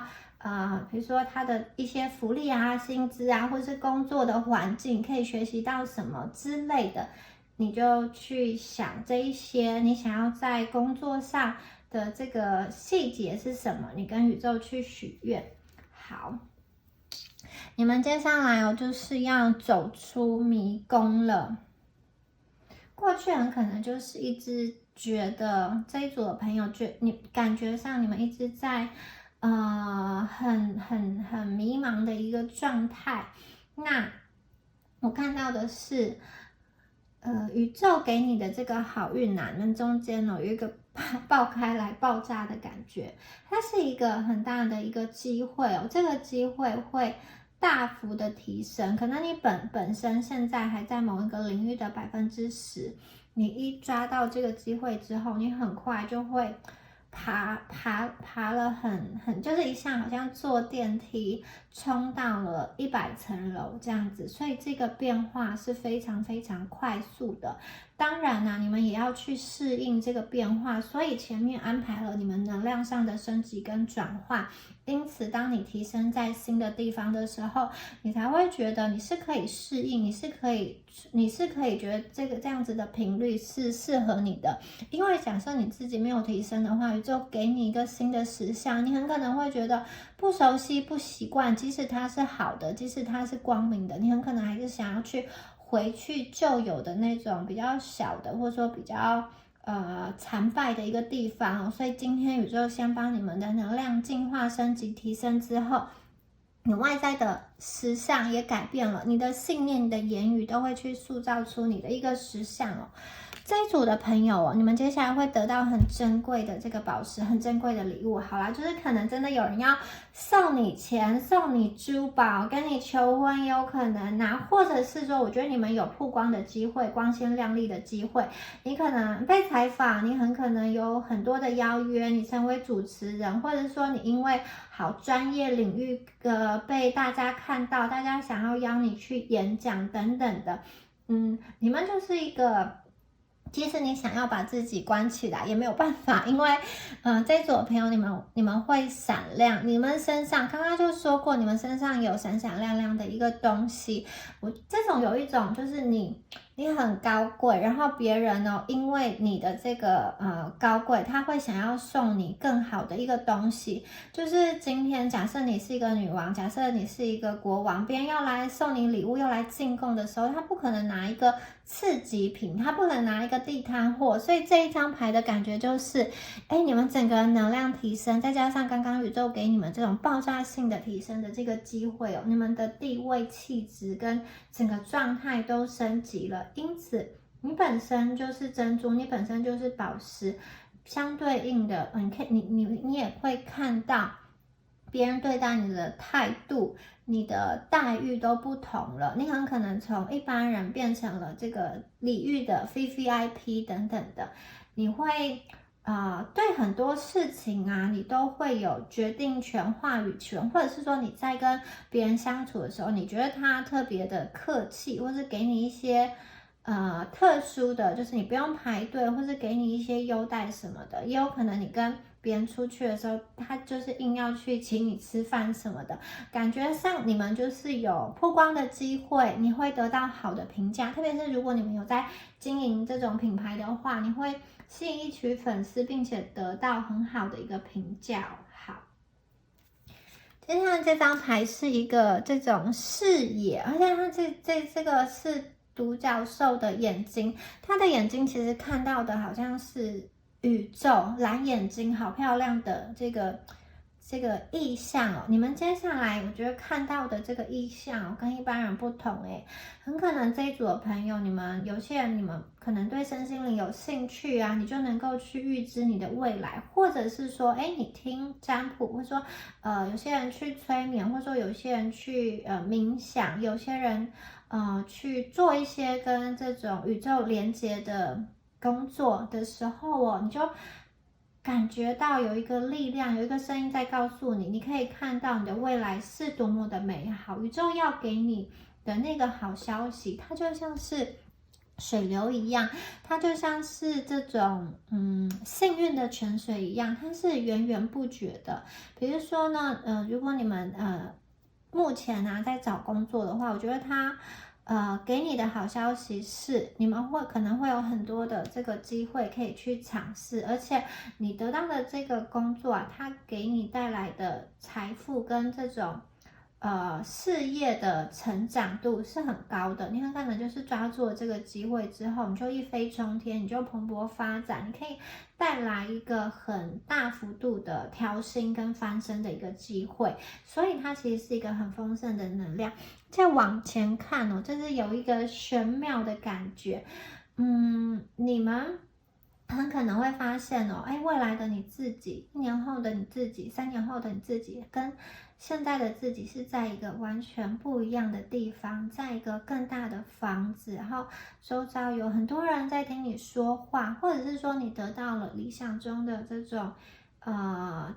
比如说他的一些福利啊、薪资啊，或是工作的环境，可以学习到什么之类的，你就去想这一些你想要在工作上的这个细节是什么，你跟宇宙去许愿。好，你们接下来就是要走出迷宫了。过去很可能就是一直觉得这一组的朋友，你感觉上你们一直在很迷茫的一个状态。那我看到的是宇宙给你的这个好运你们中间有一个爆开来爆炸的感觉，它是一个很大的一个机会这个机会会大幅的提升，可能你本身现在还在某一个领域的10%，你一抓到这个机会之后，你很快就会爬了就是一下好像坐电梯冲到了100层楼这样子，所以这个变化是非常非常快速的。当然你们也要去适应这个变化，所以前面安排了你们能量上的升级跟转化。因此当你提升在新的地方的时候，你才会觉得你是可以适应，你是可以觉得这样子的频率是适合你的。因为假设你自己没有提升的话，宇宙给你一个新的实相，你很可能会觉得不熟悉不习惯，即使它是好的，即使它是光明的，你很可能还是想要去回去旧有的那种比较小的，或者说比较残败的一个地方所以今天宇宙先帮你们的能量进化、升级、提升之后，你外在的实相也改变了，你的信念、你的言语都会去塑造出你的一个实相这一组的朋友你们接下来会得到很珍贵的这个宝石，很珍贵的礼物。好啦，就是可能真的有人要送你钱、送你珠宝、跟你求婚，有可能或者是说，我觉得你们有曝光的机会、光鲜亮丽的机会。你可能被采访，你很可能有很多的邀约，你成为主持人，或者说你因为好专业领域被大家看到，大家想要邀你去演讲等等的。你们就是一个。其实你想要把自己关起来也没有办法，因为这一组的朋友你们会闪亮，你们身上刚刚就说过，你们身上有闪闪亮亮的一个东西。这种有一种就是你很高贵，然后别人因为你的这个高贵，他会想要送你更好的一个东西。就是今天假设你是一个女王，假设你是一个国王，别人要来送你礼物，要来进贡的时候，他不可能拿一个次级品，他不可能拿一个地摊货，所以这一张牌的感觉就是你们整个能量提升，再加上刚刚宇宙给你们这种爆炸性的提升的这个机会你们的地位、气质跟整个状态都升级了。因此你本身就是珍珠，你本身就是宝石，相对应的你也会看到别人对待你的态度，你的待遇都不同了，你很可能从一般人变成了这个礼遇的 VVIP 等等的，你会对很多事情你都会有决定权、话语权，或者是说你在跟别人相处的时候，你觉得他特别的客气，或是给你一些特殊的，就是你不用排队，或是给你一些优待什么的，也有可能你跟别人出去的时候，他就是硬要去请你吃饭什么的，感觉上你们就是有曝光的机会，你会得到好的评价，特别是如果你们有在经营这种品牌的话，你会吸引一群粉丝，并且得到很好的一个评价。好。接下来这张牌是一个这种视野，而且它这个是独角兽的眼睛，它的眼睛其实看到的好像是宇宙，蓝眼睛，好漂亮的这个意象哦。你们接下来我觉得看到的这个意象哦，跟一般人不同诶，很可能这一组的朋友，有些人你们可能对身心灵有兴趣啊，你就能够去预知你的未来，或者是说，你听占卜，或者说有些人去催眠，或者说有些人去冥想，有些人去做一些跟这种宇宙连接的工作的时候哦，你就感觉到有一个力量，有一个声音在告诉你，你可以看到你的未来是多么的美好，宇宙要给你的那个好消息，它就像是水流一样，它就像是这种幸运的泉水一样，它是源源不绝的。比如说呢，如果你们目前在找工作的话，我觉得它给你的好消息是，你们可能会有很多的这个机会可以去尝试，而且你得到的这个工作啊，它给你带来的财富跟这种事业的成长度是很高的。你很可能就是抓住了这个机会之后，你就一飞冲天，你就蓬勃发展，你可以带来一个很大幅度的调薪跟翻身的一个机会，所以它其实是一个很丰盛的能量。再往前看哦，这是有一个玄妙的感觉。你们很可能会发现哦，未来的你自己，1年后的你自己，3年后的你自己，跟现在的自己是在一个完全不一样的地方，在一个更大的房子，然后周遭有很多人在听你说话，或者是说你得到了理想中的这种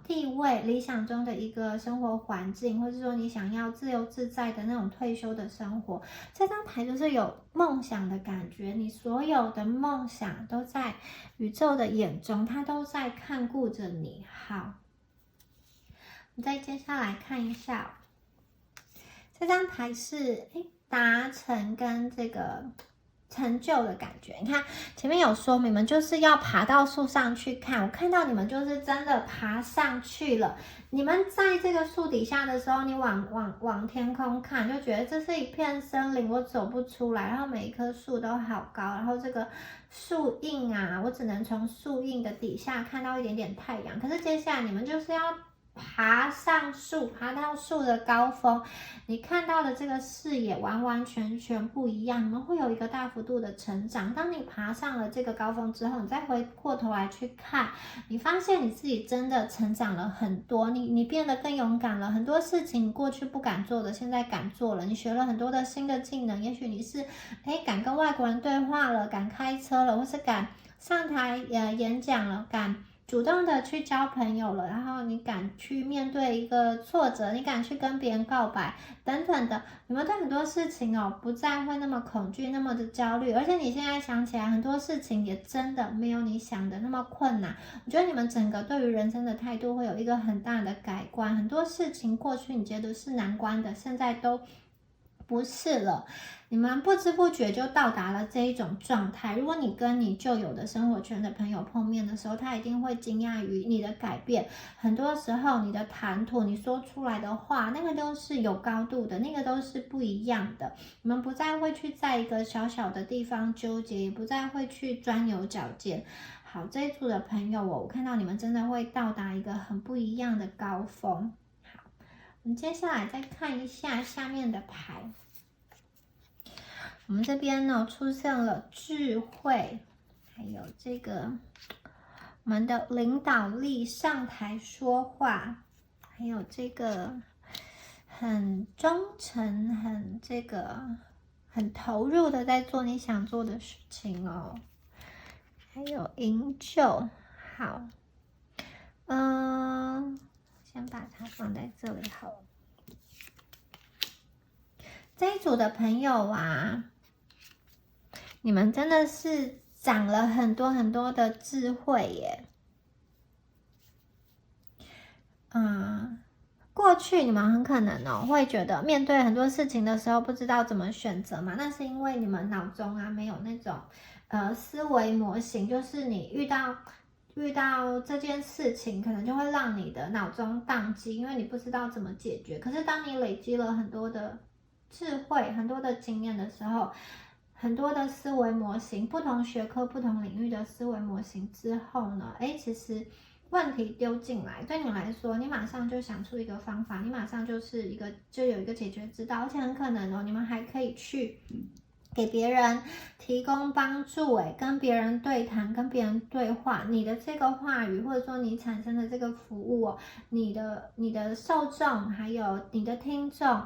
地位，理想中的一个生活环境，或者说你想要自由自在的那种退休的生活，这张牌就是有梦想的感觉，你所有的梦想都在宇宙的眼中，它都在看顾着你。好，我们再接下来看一下，这张牌是达成跟这个成就的感觉。你看前面有说你们就是要爬到树上去看，我看到你们就是真的爬上去了。你们在这个树底下的时候，你往天空看，就觉得这是一片森林，我走不出来，然后每一棵树都好高，然后这个树荫啊，我只能从树荫的底下看到一点点太阳。可是接下来你们就是要爬上树，爬到树的高峰，你看到的这个视野完完全全不一样，你们会有一个大幅度的成长。当你爬上了这个高峰之后，你再回过头来去看，你发现你自己真的成长了很多，你变得更勇敢了，很多事情你过去不敢做的，现在敢做了，你学了很多的新的技能，也许你是敢跟外国人对话了，敢开车了，或是敢上台演讲了，敢主动的去交朋友了，然后你敢去面对一个挫折，你敢去跟别人告白等等的，你们对很多事情不再会那么恐惧，那么的焦虑，而且你现在想起来很多事情也真的没有你想的那么困难。我觉得你们整个对于人生的态度会有一个很大的改观，很多事情过去你觉得是难关的，现在都不是了，你们不知不觉就到达了这一种状态。如果你跟你旧有的生活圈的朋友碰面的时候，他一定会惊讶于你的改变。很多时候你的谈吐，你说出来的话，那个都是有高度的，那个都是不一样的。你们不再会去在一个小小的地方纠结，也不再会去钻牛角尖。好，这一组的朋友我看到你们真的会到达一个很不一样的高峰。好，我们接下来再看一下下面的牌。我们这边呢出现了智慧，还有这个我们的领导力，上台说话，还有这个很忠诚，很投入的在做你想做的事情哦。还有营救，好，先把它放在这里好了。这一组的朋友啊，你们真的是长了很多很多的智慧耶。过去你们很可能会觉得面对很多事情的时候不知道怎么选择嘛，那是因为你们脑中没有那种思维模型，就是你遇到这件事情，可能就会让你的脑中宕机，因为你不知道怎么解决。可是当你累积了很多的智慧、很多的经验的时候，很多的思维模型，不同学科、不同领域的思维模型之后呢，其实问题丢进来，对你来说，你马上就想出一个方法，你马上就有一个解决之道，而且很可能你们还可以去给别人提供帮助，跟别人对谈，跟别人对话，你的这个话语，或者说你产生的这个服务你的受众还有你的听众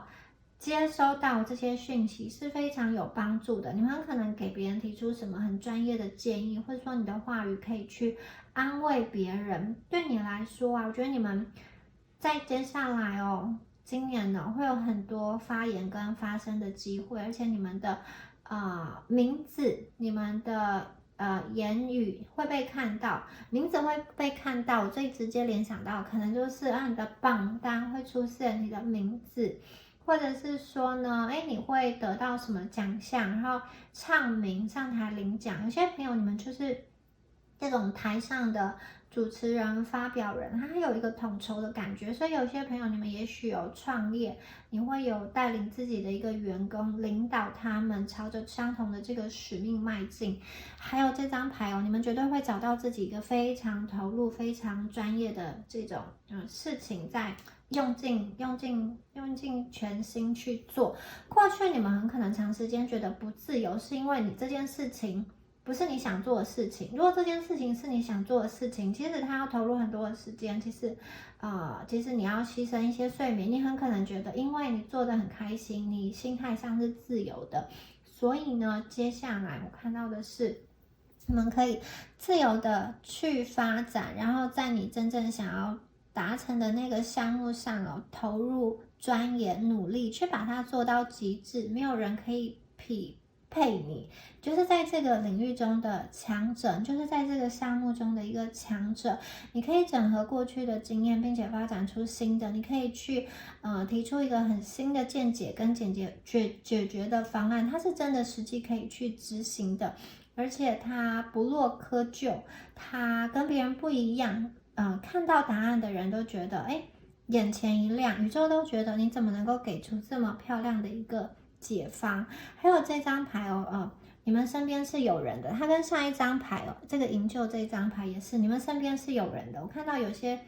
接收到这些讯息是非常有帮助的。你们很可能给别人提出什么很专业的建议，或者说你的话语可以去安慰别人。对你来说我觉得你们在接下来今年呢会有很多发言跟发声的机会，而且你们的名字，你们的言语会被看到，名字会被看到。我最直接联想到可能就是你的榜单会出现你的名字，或者是说呢，你会得到什么奖项，然后唱名上台领奖。有些朋友你们就是这种台上的主持人、发表人，他有一个统筹的感觉，所以有些朋友你们也许有创业，你会有带领自己的一个员工，领导他们朝着相同的这个使命迈进。还有这张牌你们绝对会找到自己一个非常投入、非常专业的这种事情，在用尽全心去做。过去你们很可能长时间觉得不自由，是因为你这件事情不是你想做的事情。如果这件事情是你想做的事情，其实它要投入很多的时间，其实你要牺牲一些睡眠，你很可能觉得因为你做得很开心，你心态上是自由的。所以呢，接下来我看到的是你们可以自由的去发展，然后在你真正想要达成的那个项目上投入钻研努力，去把它做到极致。没有人可以匹配你，就是在这个领域中的强者，就是在这个项目中的一个强者。你可以整合过去的经验，并且发展出新的。你可以去提出一个很新的见解跟解决的方案，它是真的实际可以去执行的，而且它不落窠臼，它跟别人不一样。看到答案的人都觉得眼前一亮，宇宙都觉得你怎么能够给出这么漂亮的一个解方。还有这张牌你们身边是有人的，它跟上一张牌这个营救这一张牌也是，你们身边是有人的。我看到有些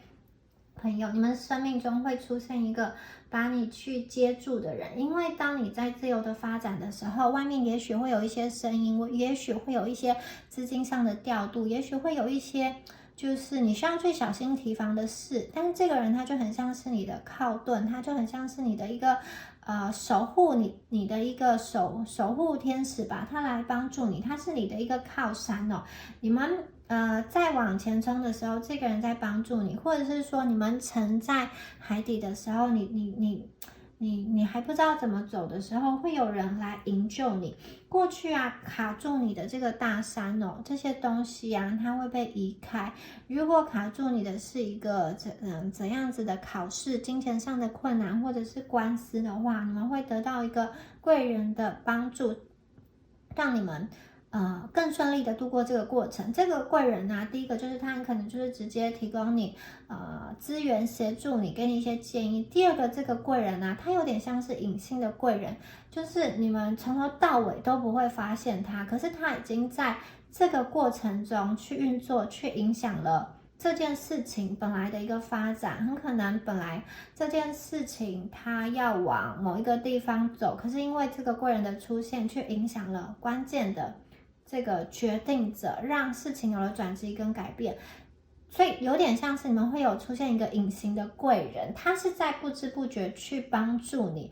朋友，你们生命中会出现一个把你去接住的人，因为当你在自由的发展的时候，外面也许会有一些声音，也许会有一些资金上的调度，也许会有一些就是你需要去小心提防的事，但是这个人他就很像是你的靠盾，他就很像是你的一个守护你的一个守护天使吧，他来帮助你，他是你的一个靠山你们在往前冲的时候，这个人在帮助你，或者是说你们沉在海底的时候，你还不知道怎么走的时候，会有人来营救你。过去卡住你的这个大山这些东西它会被移开。如果卡住你的是一个怎样子的考试、金钱上的困难，或者是官司的话，你们会得到一个贵人的帮助，让你们更顺利的度过这个过程。这个贵人第一个就是他可能就是直接提供你资源协助你，给你一些建议。第二个，这个贵人他有点像是隐性的贵人，就是你们从头到尾都不会发现他，可是他已经在这个过程中去运作，去影响了这件事情本来的一个发展。很可能本来这件事情它要往某一个地方走，可是因为这个贵人的出现，却影响了关键的这个决定者，让事情有了转机跟改变。所以有点像是你们会有出现一个隐形的贵人，他是在不知不觉去帮助你，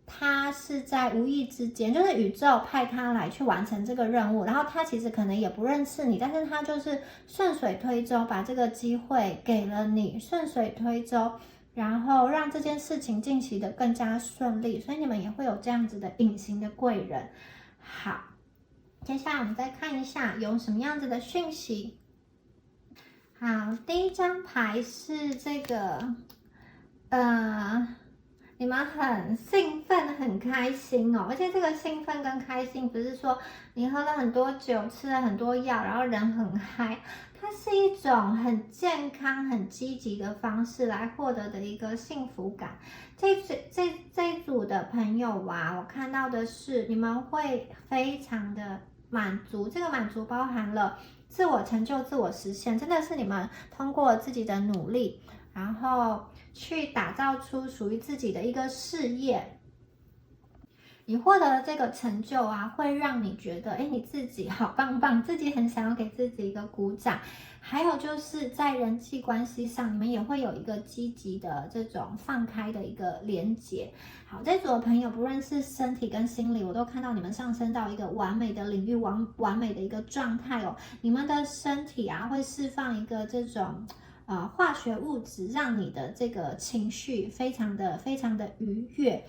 他是在无意之间，就是宇宙派他来去完成这个任务，然后他其实可能也不认识你，但是他就是顺水推舟，把这个机会给了你，顺水推舟，然后让这件事情进行的更加顺利。所以你们也会有这样子的隐形的贵人。好，接下来我们再看一下有什么样子的讯息。好，第一张牌是这个，你们很兴奋、很开心哦，而且这个兴奋跟开心不是说你喝了很多酒、吃了很多药，然后人很嗨，它是一种很健康、很积极的方式来获得的一个幸福感。这一组的朋友啊，我看到的是你们会非常的满足，这个满足包含了自我成就、自我实现，真的是你们通过自己的努力，然后去打造出属于自己的一个事业。你获得了这个成就啊，会让你觉得，你自己好棒棒，自己很想要给自己一个鼓掌。还有就是在人际关系上，你们也会有一个积极的这种放开的一个连结。好，这组的朋友，不论是身体跟心理，我都看到你们上升到一个完美的领域，完美的一个状态哦。你们的身体啊，会释放一个这种化学物质，让你的这个情绪非常的愉悦。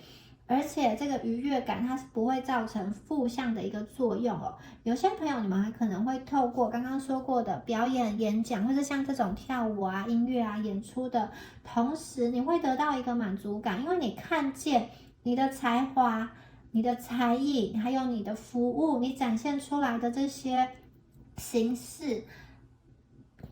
而且这个愉悦感它是不会造成负向的一个作用哦。有些朋友你们还可能会透过刚刚说过的表演、演讲，或是像这种跳舞啊、音乐啊、演出的同时，你会得到一个满足感，因为你看见你的才华、你的才艺，还有你的服务，你展现出来的这些形式。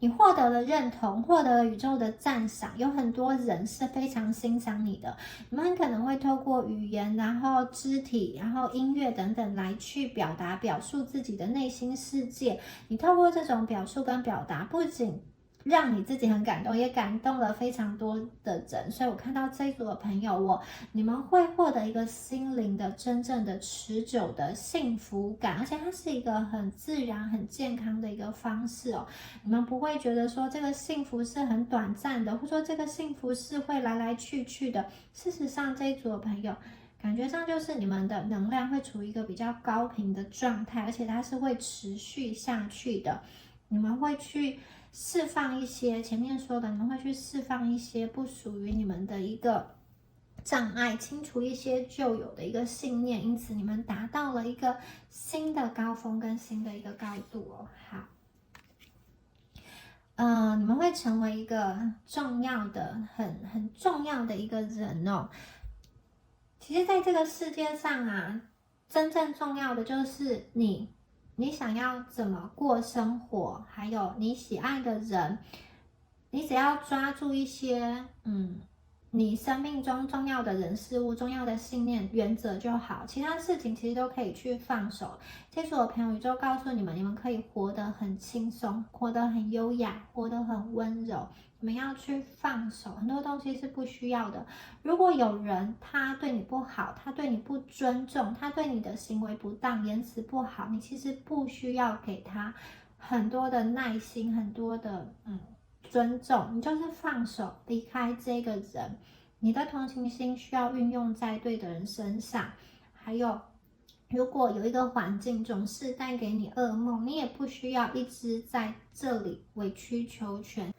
你获得了认同，获得了宇宙的赞赏，有很多人是非常欣赏你的。你们可能会透过语言，然后肢体，然后音乐等等来去表述自己的内心世界。你透过这种表述跟表达，不仅让你自己很感动，也感动了非常多的人。所以我看到这一组的朋友，你们会获得一个心灵的真正的持久的幸福感，而且它是一个很自然、很健康的一个方式哦。你们不会觉得说这个幸福是很短暂的，或者说这个幸福是会来来去去的。事实上，这一组的朋友感觉上就是你们的能量会处于一个比较高频的状态，而且它是会持续下去的。你们会去释放一些前面说的，你们会去释放一些不属于你们的一个障碍，清除一些旧有的一个信念，因此你们达到了一个新的高峰跟新的一个高度哦。好，你们会成为一个重要的、很重要的一个人哦。其实，在这个世界上啊，真正重要的就是你想要怎么过生活，还有你喜爱的人，你只要抓住一些你生命中重要的人事物、重要的信念、原则就好，其他事情其实都可以去放手。这是我朋友宇宙告诉你们，你们可以活得很轻松，活得很优雅，活得很温柔。你们要去放手，很多东西是不需要的。如果有人他对你不好，他对你不尊重，他对你的行为不当、言辞不好，你其实不需要给他很多的耐心，很多的尊重，你就是放手离开这个人。你的同情心需要运用在对的人身上。还有，如果有一个环境总是带给你噩梦，你也不需要一直在这里委曲求全。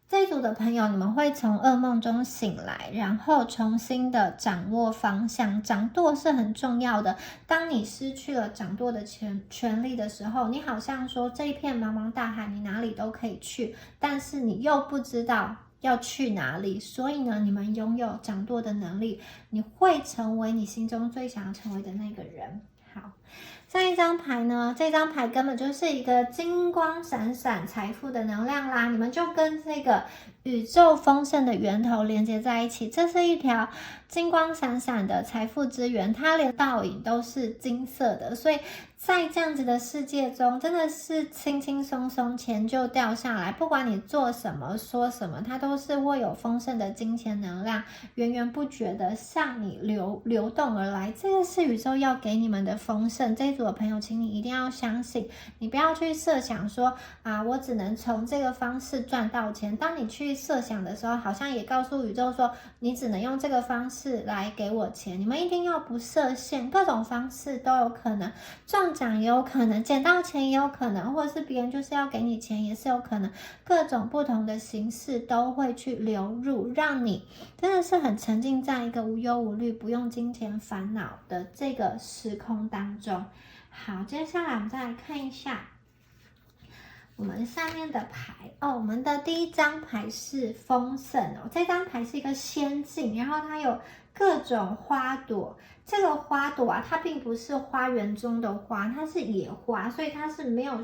这一组的朋友，你们会从噩梦中醒来，然后重新的掌握方向。掌舵是很重要的。当你失去了掌舵的权利的时候，你好像说这一片茫茫大海，你哪里都可以去，但是你又不知道要去哪里。所以呢，你们拥有掌舵的能力，你会成为你心中最想要成为的那个人。好。下一张牌呢？这张牌根本就是一个金光闪闪财富的能量啦！你们就跟这个宇宙丰盛的源头连接在一起，这是一条金光闪闪的财富之源，它连倒影都是金色的，所以在这样子的世界中，真的是轻轻松松钱就掉下来，不管你做什么说什么，它都是会有丰盛的金钱能量源源不绝的向你流动而来。这个是宇宙要给你们的丰盛。这一组的朋友，请你一定要相信，你不要去设想说我只能从这个方式赚到钱。当你去设想的时候，好像也告诉宇宙说，你只能用这个方式来给我钱。你们一定要不设限，各种方式都有可能，中奖也有可能，捡到钱也有可能，或者是别人就是要给你钱也是有可能，各种不同的形式都会去流入，让你真的是很沉浸在一个无忧无虑、不用金钱烦恼的这个时空当中。好，接下来我们再来看一下我们下面的牌哦。我们的第一张牌是丰盛哦，这张牌是一个仙境，然后它有各种花朵。这个花朵啊，它并不是花园中的花，它是野花，所以它是没有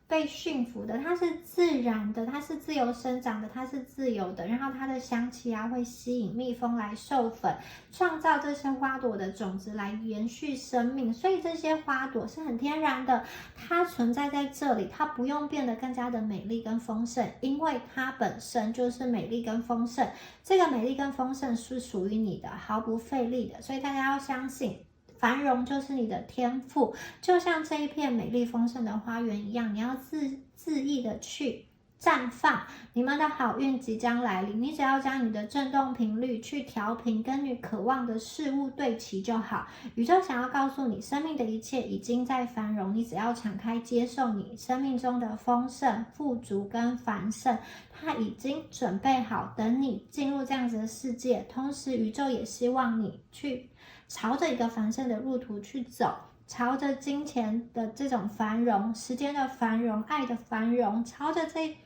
被驯服的，它是自然的，它是自由生长的，它是自由的。然后它的香气啊，会吸引蜜蜂来授粉，创造这些花朵的种子来延续生命。所以这些花朵是很天然的，它存在在这里，它不用变得更加的美丽跟丰盛，因为它本身就是美丽跟丰盛。这个美丽跟丰盛是属于你的，毫不费力的。所以大家要相信，繁荣就是你的天赋，就像这一片美丽丰盛的花园一样，你要恣意的去绽放，你们的好运即将来临。你只要将你的振动频率去调频，跟你渴望的事物对齐就好。宇宙想要告诉你，生命的一切已经在繁荣，你只要敞开接受你生命中的丰盛、富足跟繁盛，它已经准备好等你进入这样子的世界。同时，宇宙也希望你去朝着一个繁盛的路途去走，朝着金钱的这种繁荣、时间的繁荣、爱的繁荣，朝着这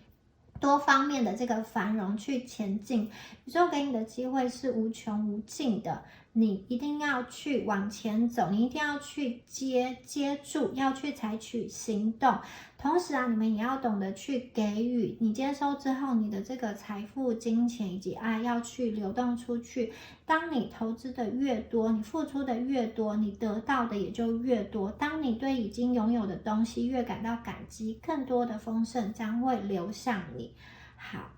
多方面的这个繁荣去前进。宇宙给你的机会是无穷无尽的，你一定要去往前走，你一定要去接住，要去采取行动。同时啊，你们也要懂得去给予，你接收之后，你的这个财富、金钱以及爱要去流动出去。当你投资的越多，你付出的越多，你得到的也就越多。当你对已经拥有的东西越感到感激，更多的丰盛将会流向你。好，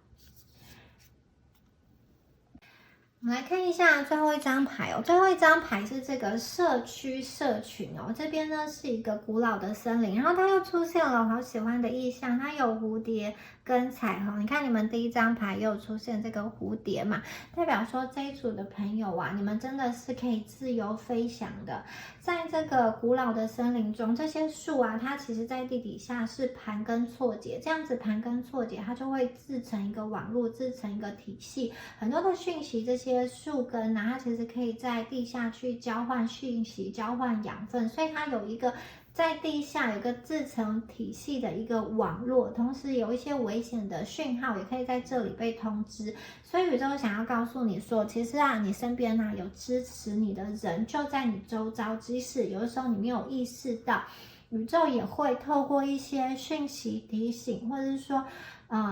我们来看一下最后一张牌哦。最后一张牌是这个社区社群哦，这边呢是一个古老的森林，然后它又出现了我好喜欢的意象，它有蝴蝶跟彩虹。你看你们第一张牌又出现这个蝴蝶嘛，代表说这一组的朋友啊，你们真的是可以自由飞翔的。在这个古老的森林中，这些树啊，它其实在地底下是盘根错节，这样子盘根错节，它就会自成一个网络，自成一个体系。很多的讯息，这些树根啊，它其实可以在地下去交换讯息、交换养分，所以它有一个在地下有一个自成体系的一个网络，同时有一些危险的讯号也可以在这里被通知。所以宇宙想要告诉你说，其实啊，你身边啊有支持你的人就在你周遭，即使有的时候你没有意识到，宇宙也会透过一些讯息提醒，或者是说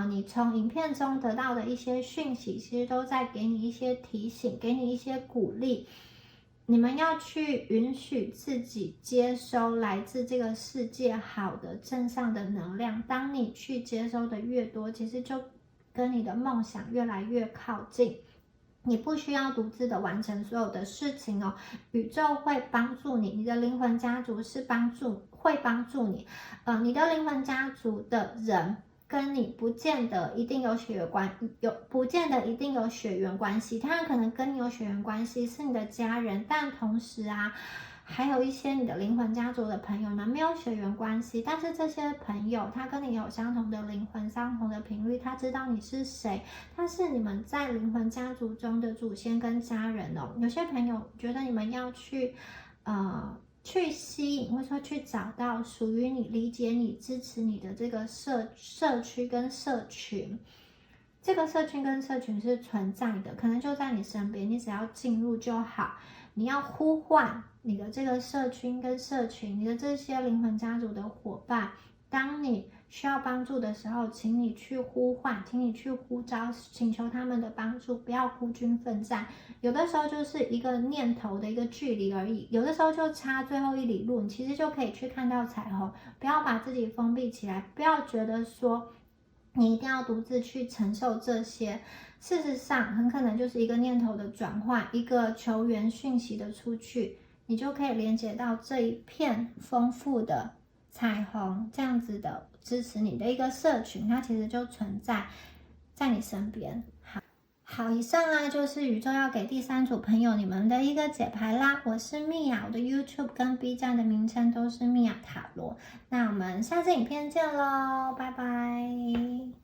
你从影片中得到的一些讯息，其实都在给你一些提醒，给你一些鼓励。你们要去允许自己接收来自这个世界好的正向的能量。当你去接收的越多，其实就跟你的梦想越来越靠近。你不需要独自的完成所有的事情哦，宇宙会帮助你，你的灵魂家族是会帮助你。你的灵魂家族的人跟你不见得一定有不见得一定有血缘关系，他可能跟你有血缘关系，是你的家人，但同时啊，还有一些你的灵魂家族的朋友呢，没有血缘关系，但是这些朋友他跟你有相同的灵魂、相同的频率，他知道你是谁，他是你们在灵魂家族中的祖先跟家人哦。有些朋友觉得你们要去吸引，或者说去找到属于你、理解你、支持你的这个社区跟社群。这个社群跟社群是存在的，可能就在你身边，你只要进入就好。你要呼唤你的这个社群跟社群，你的这些灵魂家族的伙伴，当你需要帮助的时候，请你去呼唤，请你去呼召，请求他们的帮助，不要孤军奋战。有的时候就是一个念头的一个距离而已，有的时候就差最后1里路，你其实就可以去看到彩虹。不要把自己封闭起来，不要觉得说你一定要独自去承受这些。事实上，很可能就是一个念头的转换，一个球员讯息的出去，你就可以连接到这一片丰富的彩虹，这样子的支持你的一个社群，它其实就存在在你身边。好，以上啊就是宇宙要给第3组朋友你们的一个解牌啦。我是蜜雅，我的 YouTube 跟 B 站的名称都是蜜雅塔罗。那我们下次影片见喽，拜拜。